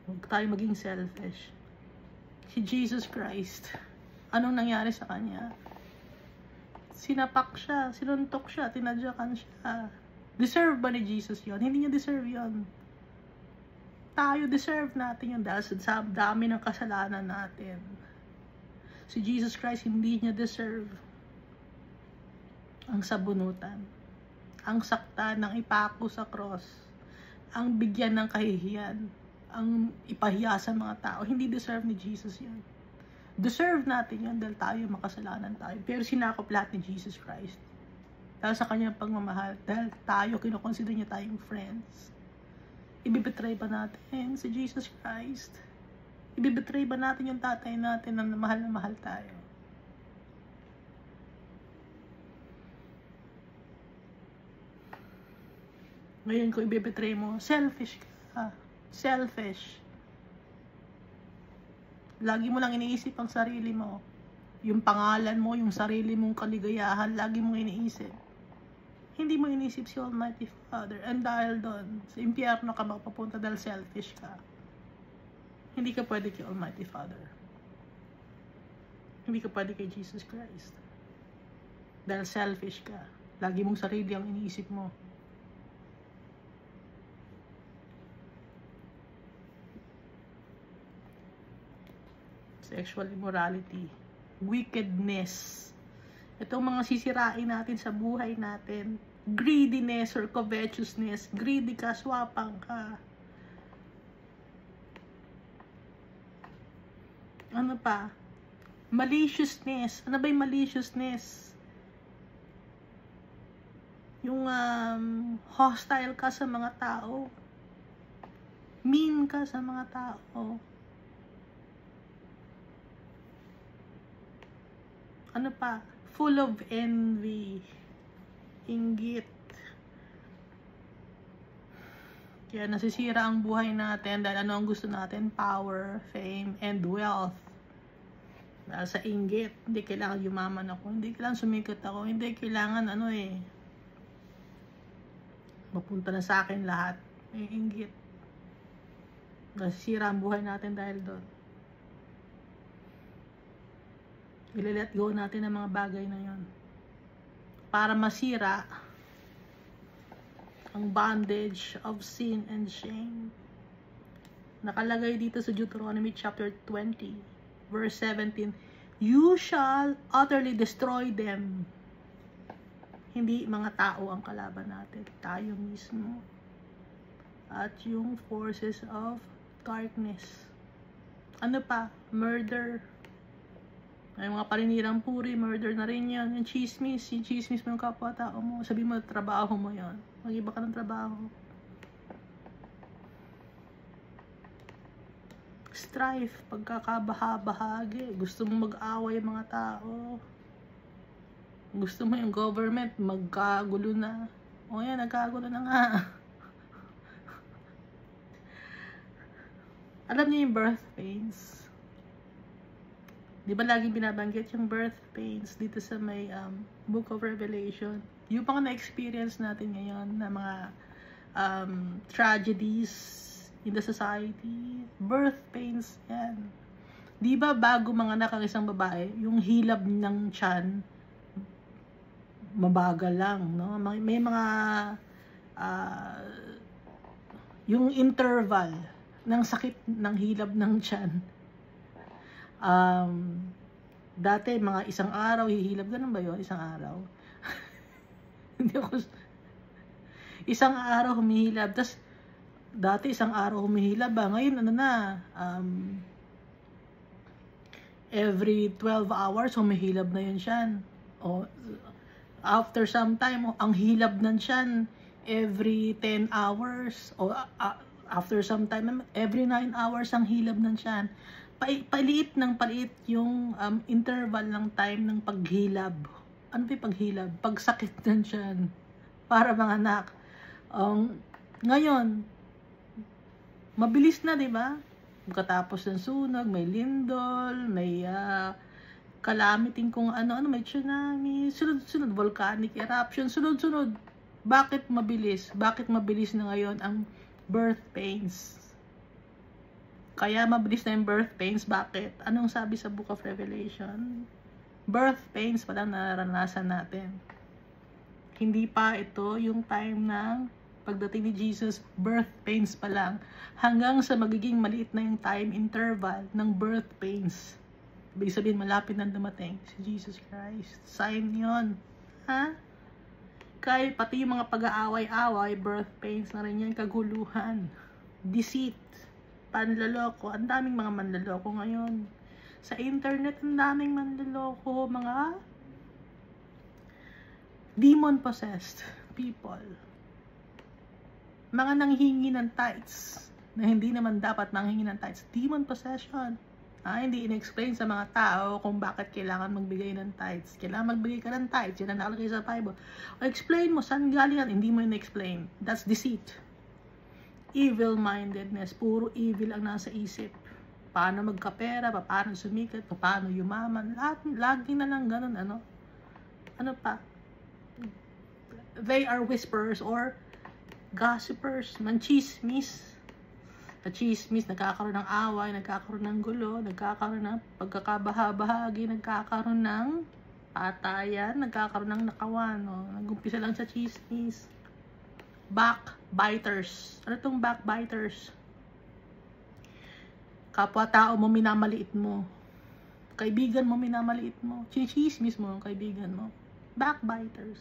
Huwag tayo maging selfish. Si Jesus Christ, anong nangyari sa kanya? Sinapak siya, sinuntok siya, tinadyakan siya. Deserve ba ni Jesus yon? Hindi niya deserve yon. Tayo deserve natin yun dahil sa dami ng kasalanan natin. Si Jesus Christ hindi niya deserve ang sabunutan, ang saktan, ng ipako sa cross, ang bigyan ng kahihiyan, ang ipahiya sa mga tao. Hindi deserve ni Jesus yun. Deserve natin yun dahil tayo makasalanan tayo. Pero sinakop lahat ni Jesus Christ. Dahil sa kanyang pagmamahal, dahil tayo, kinukonsider niya tayong friends. Ibibetray ba natin si Jesus Christ? Ibibetray ba natin yung tatay natin na mahal tayo? Ngayon kung ibibetray mo, selfish ka. Selfish. Lagi mo lang iniisip ang sarili mo. Yung pangalan mo, yung sarili mong kaligayahan, lagi mong iniisip. Hindi mo iniisip si Almighty Father. And dahil doon, sa impyerno ka mapapunta dahil selfish ka. Hindi ka pwede kay Almighty Father. Hindi ka pwede kay Jesus Christ. Dahil selfish ka. Lagi mong sarili ang iniisip mo. Sexual immorality. Wickedness. Itong mga sisirain natin sa buhay natin. Greediness or covetousness. Greedy ka, swapang ka. Ano pa? Maliciousness. Ano ba yung maliciousness? Yung hostile ka sa mga tao. Mean ka sa mga tao. Ano pa? Full of envy. Inggit. Kaya nasisira ang buhay natin dahil ano ang gusto natin? Power, fame, and wealth. Dahil sa inggit, hindi kailangan yumaman ako, hindi kailangan sumikat ako, hindi kailangan mapunta na sa akin lahat. May inggit. Nasisira ang buhay natin dahil doon. I-let go natin ang mga bagay na yon para masira ang bondage of sin and shame. Nakalagay dito sa Deuteronomy chapter 20 verse 17, you shall utterly destroy them. Hindi mga tao ang kalaban natin, tayo mismo at yung forces of darkness. Ano pa? Murder. May mga paninirang puri, murder na rin yan. Yung chismis mo yung kapwa-tao mo. Sabi mo, trabaho mo yan. Mag-iba ka ng trabaho. Strife, pagkakabaha-bahagi. Gusto mo mag-away mga tao. Gusto mo yung government, magkagulo na. O yan, nagkagulo na nga. Alam niyo yung birth pains? Di ba laging binabanggit yung birth pains dito sa may Book of Revelation? Yung mga na-experience natin ngayon na mga tragedies in the society, birth pains yan. Di ba bago manganak ang isang babae, yung hilab ng tiyan, mabagal lang, no? May mga yung interval ng sakit ng hilab ng tiyan, Dati, mga isang araw hihilab. Ganun ba yun? Isang araw? Hindi ako... Isang araw humihilab. Tapos, dati isang araw humihilab ba? Ngayon, ano na, every 12 hours, humihilab na yun siyan. O, after some time, ang hilab nan siyan, every 10 hours. O, after some time, every 9 hours ang hilab nan siyan. Paliit ng paliit yung interval ng time ng paghilab. Ano ba yung paghilab? Pagsakit nan siyan. Para mga anak. Ngayon, mabilis na, di ba? Pagkatapos ng sunog, may lindol, may calamity kung ano, may tsunami, sunod-sunod, volcanic eruption, sunod-sunod. Bakit mabilis? Bakit mabilis na ngayon ang birth pains? Kaya mabilis na yung birth pains. Bakit? Anong sabi sa Book of Revelation? Birth pains pa lang naranasan natin. Hindi pa ito yung time ng pagdating ni Jesus, birth pains pa lang. Hanggang sa magiging maliit na yung time interval ng birth pains. Ibig sabihin, malapit na dumating si Jesus Christ. Sign yon. Ha? Kaya pati yung mga pag-aaway-away, birth pains na rin yan, kaguluhan, deceit, panloloko. Ang daming mga manloloko ngayon. Sa internet, ang daming manloloko, mga demon-possessed people. Mga nanghingi ng tithes, na hindi naman dapat manghingi ng tithes. Demon possession. Hindi in-explain sa mga tao kung bakit kailangan magbigay ng tithes. Kailangan magbigay ka ng tithes. Yan ang nakalagay sa Bible. O explain mo, saan galing yan? Hindi mo in-explain. That's deceit. Evil-mindedness. Puro evil ang nasa isip. Paano magkapera, paano sumikat, paano yumaman. Lagi na lang ganun, ano? Ano pa? They are whisperers or gossipers, manchismis. Sa chismis, nagkakaroon ng away, nagkakaroon ng gulo, nagkakaroon ng pagkakabaha-bahagi, nagkakaroon ng patayan, nagkakaroon ng nakawan. Nag-umpisa lang sa chismis. Backbiters. Ano itong backbiters? Kapwa-tao mo, minamaliit mo. Kaibigan mo, minamaliit mo. Chismis mo, kaibigan mo. Backbiters.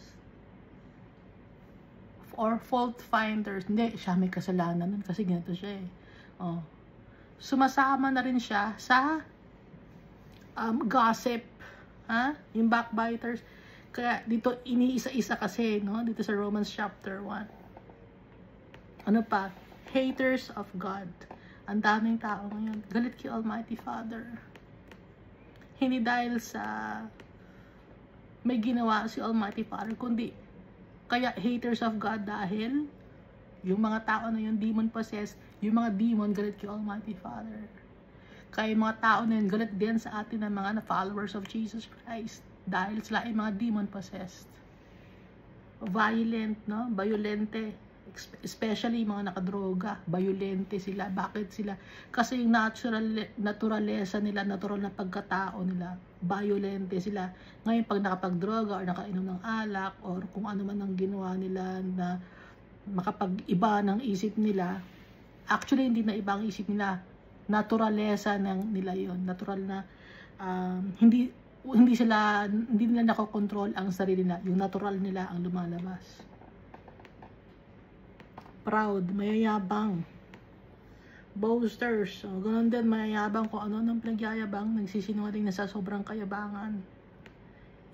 Or fault finders. Hindi, siya may kasalanan nun kasi ganito siya eh. Sumasama na rin siya sa gossip. Yung backbiters. Kaya dito iniisa-isa kasi, no? Dito sa Romans chapter 1. Ano pa? Haters of God. Ang daming tao ngayon. Galit kay Almighty Father. Hindi dahil sa may ginawa si Almighty Father, kundi kaya haters of God dahil yung mga tao na yun, demon possessed, yung mga demon galit kay Almighty Father. Kaya yung mga tao na yun, galit din sa atin ng mga followers of Jesus Christ dahil sila ay mga demon possessed. Violent, no? Violente. Especially yung mga nakadroga. Violente sila. Bakit sila? Kasi yung naturalesa nila, natural na pagkatao nila, violente sila. Ngayon, pag nakapagdroga or nakainom ng alak or kung ano man ang ginawa nila na makapag-iba ng isip nila, actually hindi na iba ang isip nila, naturalesa ng nila yon, natural na hindi nila nakokontrol ang sarili nila, yung natural nila ang lumalabas. Proud, mayayabang, boasters, ganoon din, mayayabang kung ano nang pinagyayabang, nagsisinungaling na sa sobrang kayabangan.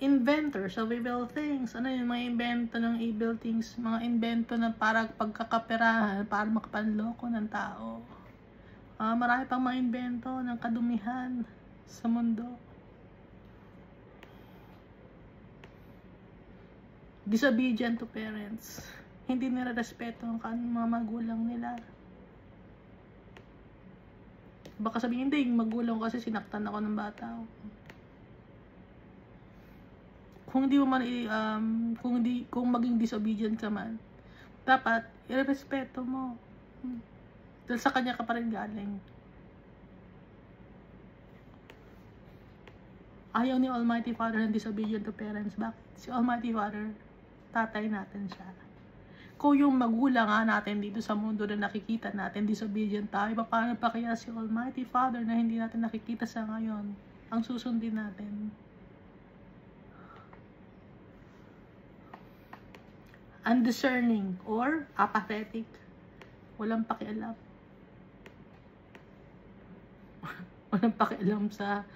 Inventors of evil things. Ano yung mga invento ng evil things? Mga invento na para pagkakaperahan, para makapanloko ng tao. Marami pang mga invento ng kadumihan sa mundo. Disobedient to parents. Hindi nila respeto ang mga magulang nila. Baka sabihin, hindi, yung magulang kasi sinaktan ako ng bata. Kung hindi mo man kung maging disobedient ka man, dapat irespeto mo. Dahil sa kanya ka pa rin galing. Ayaw ni Almighty Father ng disobedient to parents. Bakit? Si Almighty Father, tatay natin siya. Kung yung magulang natin dito sa mundo na nakikita natin, disobedient tayo, paano pa kaya si Almighty Father na hindi natin nakikita sa ngayon? ang susundin natin. Undiscerning or apathetic. Walang pakialam. Walang pakialam sa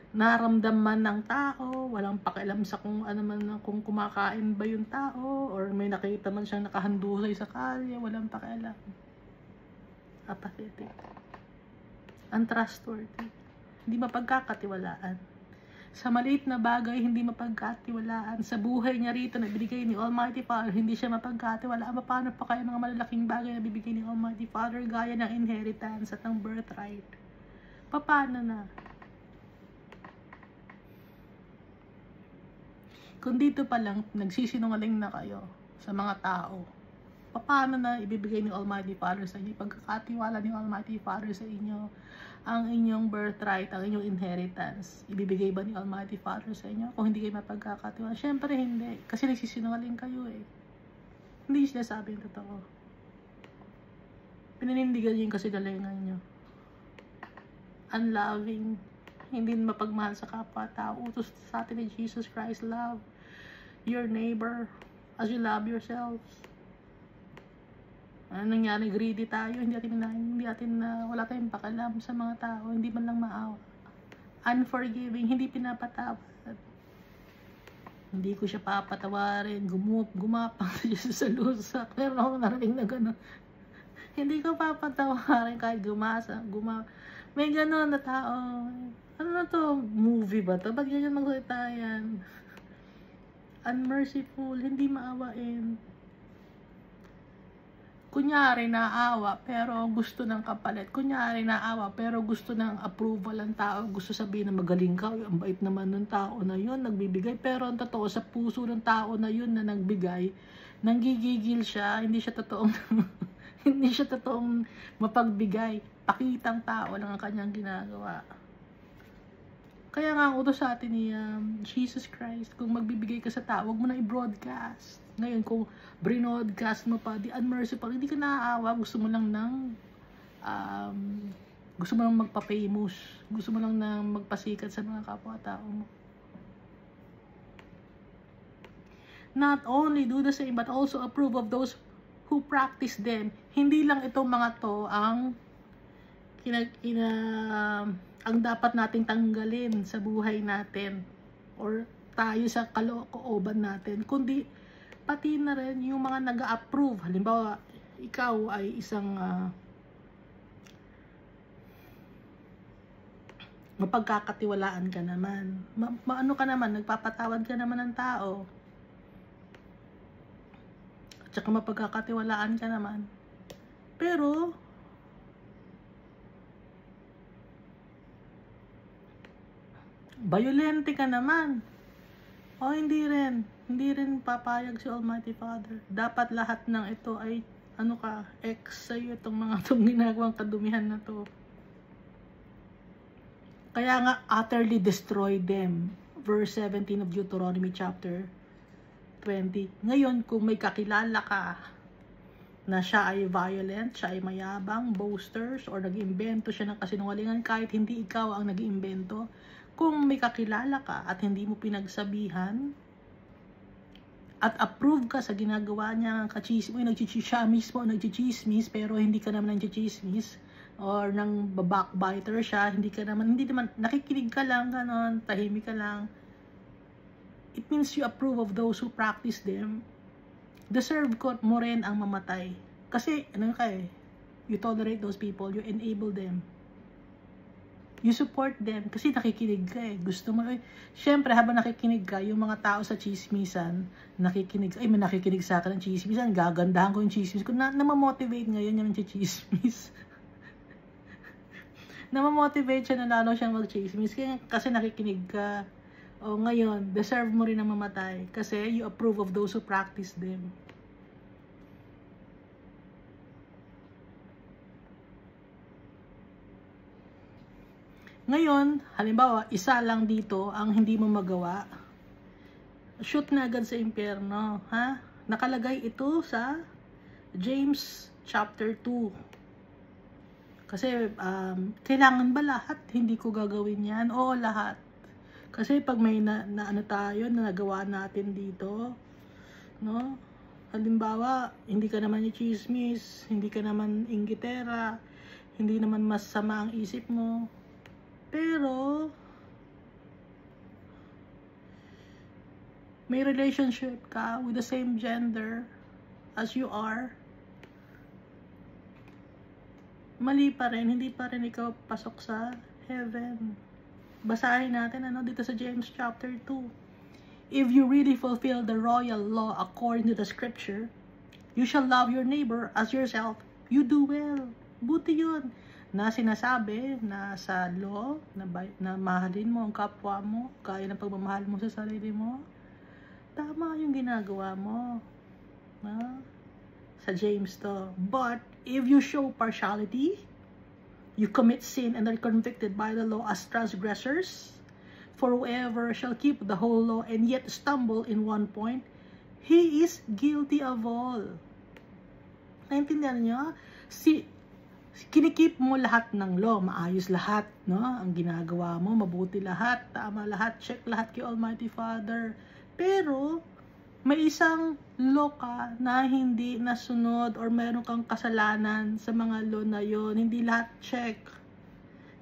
naramdaman ng tao, walang pakialam sa kung ano man, kung kumakain ba yung tao or may nakita man siyang nakahandusay sa kalye, walang pakialam. Apathetic. Untrustworthy. Hindi mapagkakatiwalaan. Sa maliit na bagay, hindi mapagkatiwalaan. Sa buhay niya rito na binigay ni Almighty Father, hindi siya mapagkatiwalaan. Paano pa kaya mga malalaking bagay na bibigay ni Almighty Father gaya ng inheritance at ng birthright? Paano na? Kung dito pa lang nagsisinungaling na kayo sa mga tao, paano na ibibigay ni Almighty Father sa inyo? Pagkakatiwala ni Almighty Father sa inyo, ang inyong birthright, ang inyong inheritance, ibibigay ba ni Almighty Father sa inyo? Kung hindi kayo mapagkakatiwala, syempre hindi. Kasi nagsisinungaling kayo eh. Hindi sila sabi yung totoo. Pinanindigan niyo yung kasigalingan nyo. Unloving. Hindi mapagmahal sa kapwa-tao. Utos sa atin ni Jesus Christ, love your neighbor as you love yourselves. Ano nangyari? Greedy tayo. Wala tayong pakialam sa mga tao. Hindi man lang maawa. Unforgiving. Hindi pinapatawad. Hindi ko siya papatawarin. Gumapang sa lusa. Meron ako narinig na gano'n. Hindi ko papatawarin kahit may gano'n na tao. Ano na to? Movie ba to? Ba't ganyan magsalita yan? Unmerciful, hindi maawain. Kunyari naawa pero gusto ng kapalit. Kunyari naawa pero gusto ng approval ng tao. Gusto sabihin na magaling ka. Ang bait naman ng tao na yun, nagbibigay. Pero ang totoo, sa puso ng tao na yun na nagbigay, nanggigigil siya. Hindi siya totoong hindi siya totoong mapagbigay. Pakitang tao lang ang kanyang ginagawa. Kaya nga ang utos sa atin ni Jesus Christ, kung magbibigay ka sa tao, huwag mo na i-broadcast. Ngayon, kung broadcast mo pa, di unmerciful, hindi ka naaawa, gusto mo lang magpa-famous, gusto mo lang ng magpasikat sa mga kapwa-tao mo. Not only do the same, but also approve of those who practice them. Hindi lang itong mga to ang ang dapat nating tanggalin sa buhay natin or tayo sa kalooban natin, kundi pati na rin yung mga nag-a-approve. Halimbawa, ikaw ay isang mapagkakatiwalaan ka naman. Ano ka naman, nagpapatawad ka naman ng tao. At saka mapagkakatiwalaan ka naman. Pero violente ka naman. O hindi rin papayag si Almighty Father. Dapat lahat ng ito ay ex sa'yo itong mga itong ginagawang kadumihan na to. Kaya nga, utterly destroy them. Verse 17 of Deuteronomy chapter 20. Ngayon, kung may kakilala ka na siya ay violent, siya ay mayabang, boasters, or nag-imbento siya ng kasinungalingan kahit hindi ikaw ang nag-iimbento, kung may kakilala ka at hindi mo pinagsabihan at approve ka sa ginagawa niya, siya mismo nagchichismis pero hindi ka naman nagchichismis, or nang backbiter siya, hindi naman nakikinig ka lang, ganon, tahimik ka lang, it means you approve of those who practice them. Deserve ko mo rin ang mamatay. Kasi you tolerate those people, you enable them. You support them kasi nakikinig ka eh. Gusto mo syempre habang nakikinig ka, yung mga tao sa chismisan, may nakikinig sa akin ng chismisan, gagandahan ko yung chismis ko. Namamotivate ngayon yung chismis. Namamotivate siya na lalo siyang mag-chismis kasi nakikinig ka. O ngayon, deserve mo rin ang mamatay kasi you approve of those who practice them. Ngayon, halimbawa, isa lang dito ang hindi mo magawa, shoot na agad sa impyerno, ha? Nakalagay ito sa James chapter 2. Kasi, kailangan ba lahat? Hindi ko gagawin yan. Oo, lahat. Kasi pag may na ano tayo, na nagawa natin dito, no? Halimbawa, hindi ka naman i-chismis, hindi ka naman inggitera, hindi naman masama ang isip mo. Pero, may relationship ka with the same gender as you are, mali pa rin, hindi pa rin ikaw pasok sa heaven. Basahin natin dito sa James chapter 2. If you really fulfill the royal law according to the scripture, you shall love your neighbor as yourself. You do well. Buti yun na sinasabi na sa law na mahalin mo ang kapwa mo gaya ng pagmamahal mo sa sarili mo. Tama yung ginagawa mo. Sa James to. But if you show partiality, you commit sin and are convicted by the law as transgressors. For whoever shall keep the whole law and yet stumble in one point, he is guilty of all. Naintindihan niyo? Kinikip mo lahat ng law, maayos lahat, no? Ang ginagawa mo, mabuti lahat, tama lahat, check lahat kay Almighty Father. Pero, may isang law ka na hindi nasunod or meron kang kasalanan sa mga law na yon, hindi lahat check.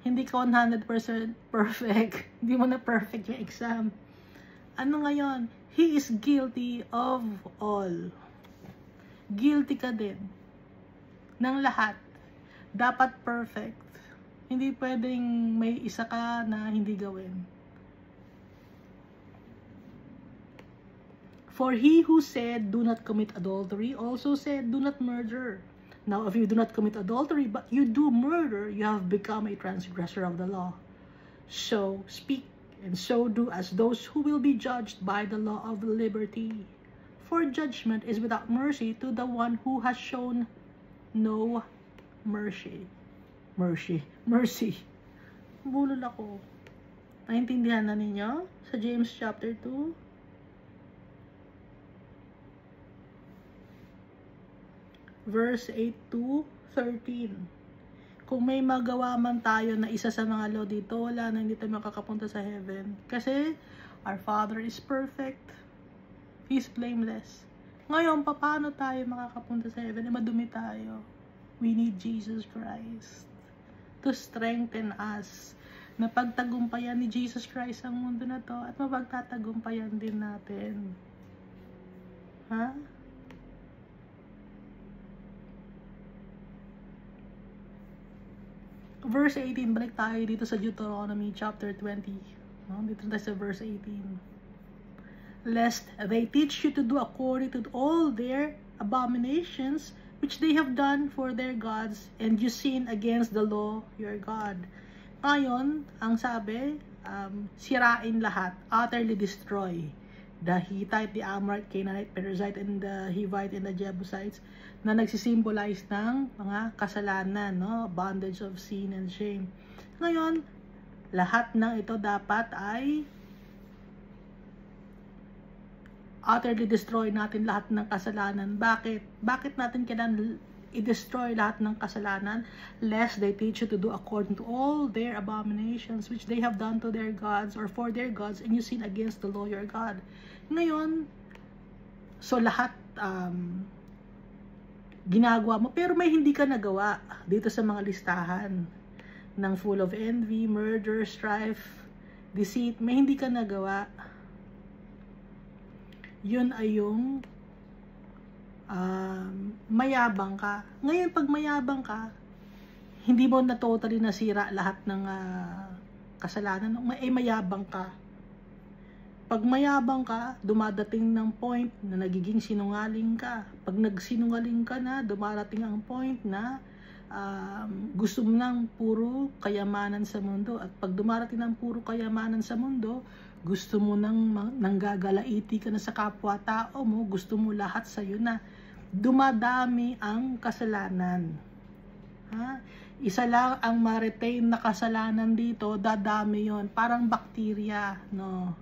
Hindi ka 100% perfect. Hindi mo na perfect yung exam. Ano ngayon? He is guilty of all. Guilty ka din ng lahat. Dapat perfect. Hindi pwedeng may isa ka na hindi gawin. For he who said, do not commit adultery, also said, do not murder. Now, if you do not commit adultery, but you do murder, you have become a transgressor of the law. So, speak and so do as those who will be judged by the law of liberty. For judgment is without mercy to the one who has shown no mercy. Mercy. Bulol ako. Naintindihan na ninyo? Sa James chapter 2. Verse 8 to 13. Kung may magawa man tayo na isa sa mga law dito, wala na, hindi tayo makakapunta sa heaven. Kasi, our Father is perfect. He's blameless. Ngayon, paano tayo makakapunta sa heaven? Madumi tayo. We need Jesus Christ to strengthen us. Na pagtagumpayan ni Jesus Christ ang mundo na to at mapagtatagumpayan din natin. Verse 18, balik tayo dito sa Deuteronomy chapter 20. Dito tayo sa verse 18. Lest they teach you to do according to all their abominations which they have done for their gods, and you sin against the law your God. Ngayon, ang sabi, sirain lahat, utterly destroy. The Hittite, the Amorite, Canaanite, Perizzite, and the Hivite, and the Jebusites, na nagsisimbolize ng mga kasalanan, bondage of sin and shame. Ngayon, lahat ng ito dapat ay utterly destroy natin lahat ng kasalanan. Bakit? Bakit natin kailangan i-destroy lahat ng kasalanan? Lest they teach you to do according to all their abominations which they have done to their gods or for their gods, and you sin against the law your God. Ngayon, so lahat ginagawa mo, pero may hindi ka nagawa dito sa mga listahan ng full of envy, murder, strife, deceit, may hindi ka nagawa. Yun ay yung mayabang ka. Ngayon, pag mayabang ka, hindi mo na totally nasira lahat ng kasalanan, mayabang ka. Pag mayabang ka, dumadating ng point na nagiging sinungaling ka. Pag nagsinungaling ka na, dumarating ang point na gusto mo ng puro kayamanan sa mundo. At pag dumarating ng puro kayamanan sa mundo, gusto mo nanggagalaiti ka na sa kapwa-tao mo, gusto mo lahat sa'yo na. Dumadami ang kasalanan. Isa lang ang ma-retain na kasalanan dito, dadami yon, parang bakterya, no?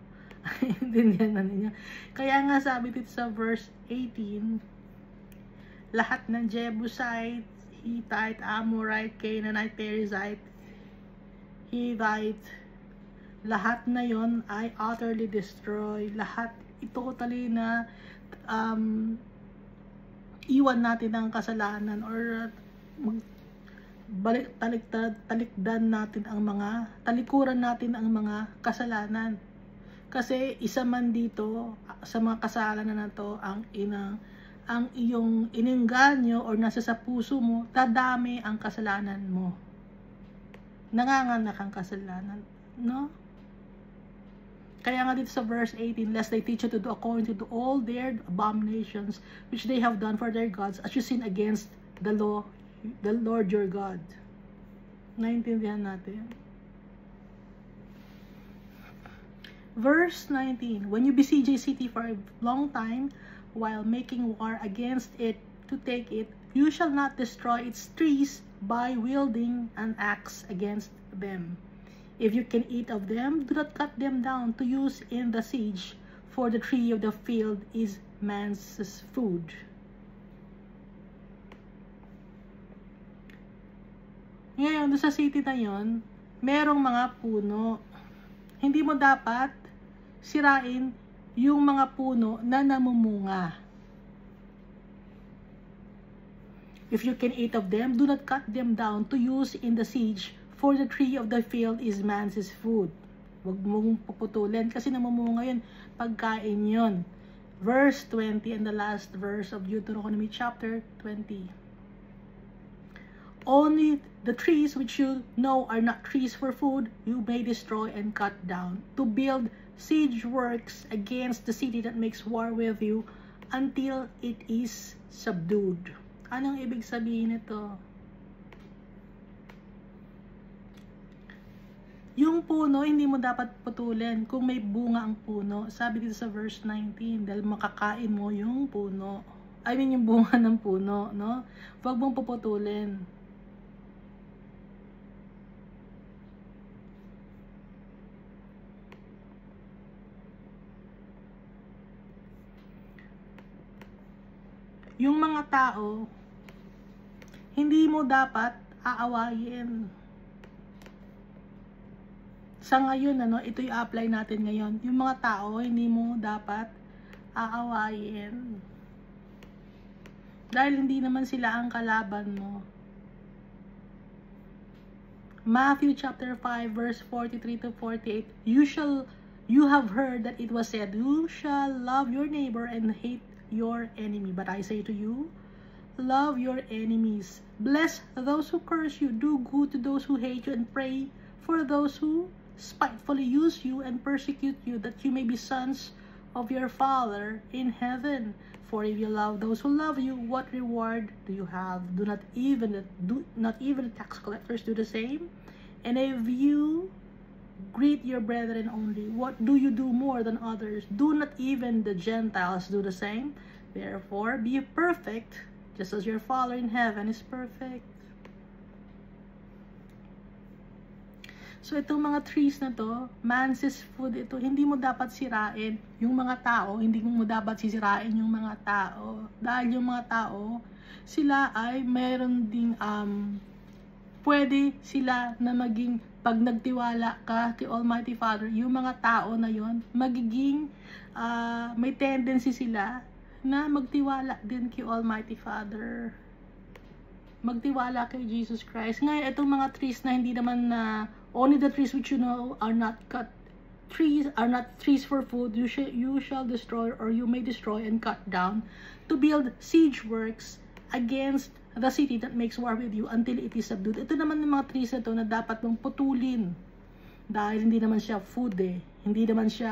Intindihan na ninyo. Kaya nga sabi dito sa verse 18, lahat ng Jebusites, Hittite, Amorite, Canaanite, Perizzite, Hivite, lahat na yon ay utterly destroy. Lahat totally na iwan natin ang kasalanan, or talikdan natin ang mga, talikuran natin ang mga kasalanan. Kasi isa man dito sa mga kasalanan na to, ang iyong inengganyo or nasa sa puso mo, dadami ang kasalanan mo. Nanganganak ang kasalanan, no? Kaya nga dito sa verse 18, lest they teach you to do according to all their abominations which they have done for their gods, as you sin against the Lord your God. Naintindihan natin. Verse 19, when you besiege a city for a long time, while making war against it to take it, you shall not destroy its trees by wielding an axe against them. If you can eat of them, do not cut them down to use in the siege, for the tree of the field is man's food. Ngayon, doon sa city na yon, merong mga puno. Hindi mo dapat sirain yung mga puno na namumunga. If you can eat of them, do not cut them down to use in the siege, for the tree of the field is man's food. Huwag mong puputulin kasi namumunga yun, pagkain yun. Verse 20 and the last verse of Deuteronomy chapter 20. Only the trees which you know are not trees for food, you may destroy and cut down, to build siege works against the city that makes war with you until it is subdued. Anong ibig sabihin nito? Yung puno, hindi mo dapat putulin kung may bunga ang puno. Sabi dito sa verse 19, dahil makakain mo yung puno. I mean, yung bunga ng puno, no? Huwag mong puputulin. Yung mga tao, hindi mo dapat aawayin. Sa ngayon, ito yung apply natin ngayon. Yung mga tao, hindi mo dapat aawayin. Dahil hindi naman sila ang kalaban mo. Matthew chapter 5 verse 43 to 48, you have heard that it was said, you shall love your neighbor and hate your enemy. But I say to you, love your enemies. Bless those who curse you. Do good to those who hate you, and pray for those who spitefully use you and persecute you, that you may be sons of your Father in heaven. For if you love those who love you, what reward do you have? Do not even tax collectors do the same? And if you greet your brethren only, what do you do more than others? Do not even the Gentiles do the same? Therefore, be perfect, just as your Father in heaven is perfect. So, itong mga trees na to, man's food ito, hindi mo dapat sirain yung mga tao, hindi mo dapat sisirain yung mga tao. Dahil yung mga tao, sila ay mayroon ding, pwede sila na maging, pag nagtiwala ka kay Almighty Father, yung mga tao na yon magiging, may tendency sila na magtiwala din kay Almighty Father. Magtiwala kay Jesus Christ. Ngayon, itong mga trees na hindi naman na, only the trees which you know are not trees for food, you shall destroy, or you may destroy and cut down, to build siege works against the city that makes war with you until it is subdued. Ito naman yung mga trees na ito na dapat mong putulin. Dahil hindi naman siya food Hindi naman siya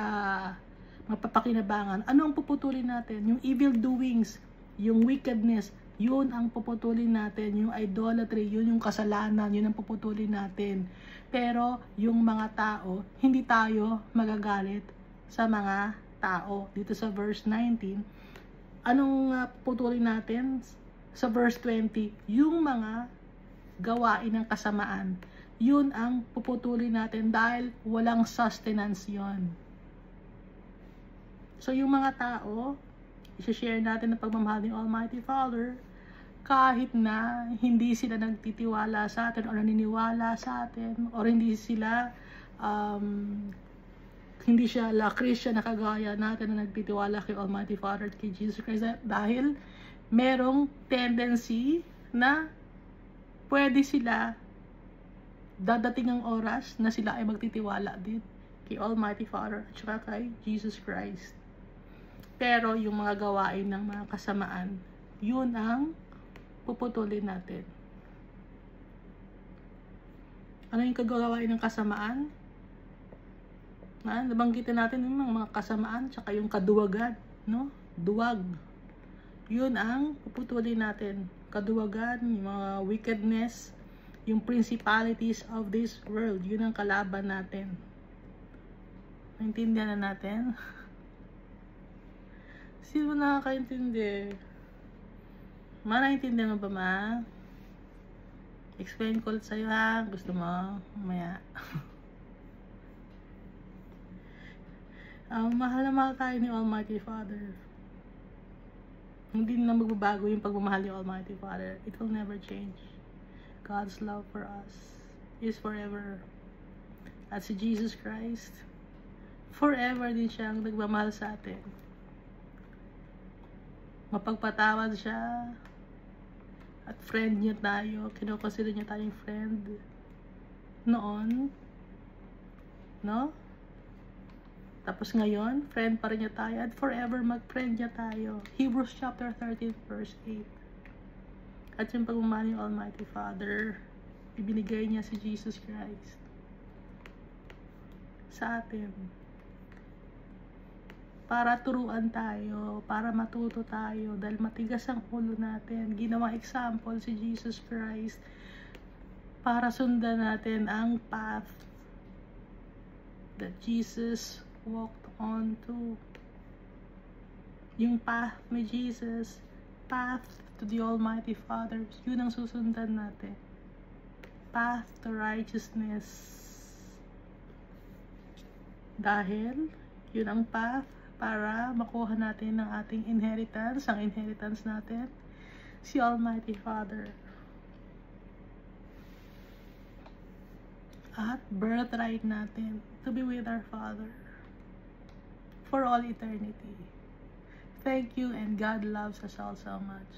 mapapakinabangan. Ano ang puputulin natin? Yung evil doings, yung wickedness, yun ang puputulin natin. Yung idolatry, yun yung kasalanan, yun ang puputulin natin. Pero yung mga tao, hindi tayo magagalit sa mga tao. Dito sa verse 19, anong puputulin natin? Sa verse 20, yung mga gawain ng kasamaan, yun ang puputulin natin dahil walang sustenance yon. So yung mga tao, i-share natin ang pagmamahal ni Almighty Father, kahit na hindi sila nagtitiwala sa atin o naniniwala sa atin, or hindi sila hindi siya Christian na kagaya natin na nagtitiwala kay Almighty Father at kay Jesus Christ, dahil merong tendency na pwede sila, dadating ang oras na sila ay magtitiwala din kay Almighty Father at saka kay Jesus Christ. Pero yung mga gawain ng mga kasamaan, yun ang puputulin natin. Ano yung kagawain ng kasamaan? Nabanggitin natin yung mga kasamaan tsaka yung kaduwagan, no? Duwag. Yun ang puputulin natin. Kaduwagan, yung mga wickedness, yung principalities of this world, yun ang kalaban natin. Naintindihan na natin? Sino nakakaintindi? Naintindihan mo ba, ma? Explain ko ulit sa'yo, ha? Gusto mo? Mamaya. Mahal na mahal tayo ni Almighty Father. Hindi na magbabago yung pagmamahal ni Almighty Father. It will never change. God's love for us is forever. At si Jesus Christ, forever din siyang nagmamahal sa atin. Mapagpatawad siya. At friend niya tayo. Kinoconsider niya tayong friend. Noon. No? Tapos ngayon, friend pa rin niya tayo. At forever mag-friend niya tayo. Hebrews chapter 13 verse 8. At yung pagmamahal ng Almighty Father, ibinigay niya si Jesus Christ sa atin. Para turuan tayo, para matuto tayo, dahil matigas ang ulo natin. Ginawang example si Jesus Christ para sundan natin ang path that Jesus walked on to. Yung path ni Jesus, path to the Almighty Father, yun ang susundan natin. Path to righteousness. Dahil yun ang path para makuha natin ang ating inheritance. Ang inheritance natin, si Almighty Father. At birthright natin to be with our Father for all eternity. Thank you, and God loves us all so much.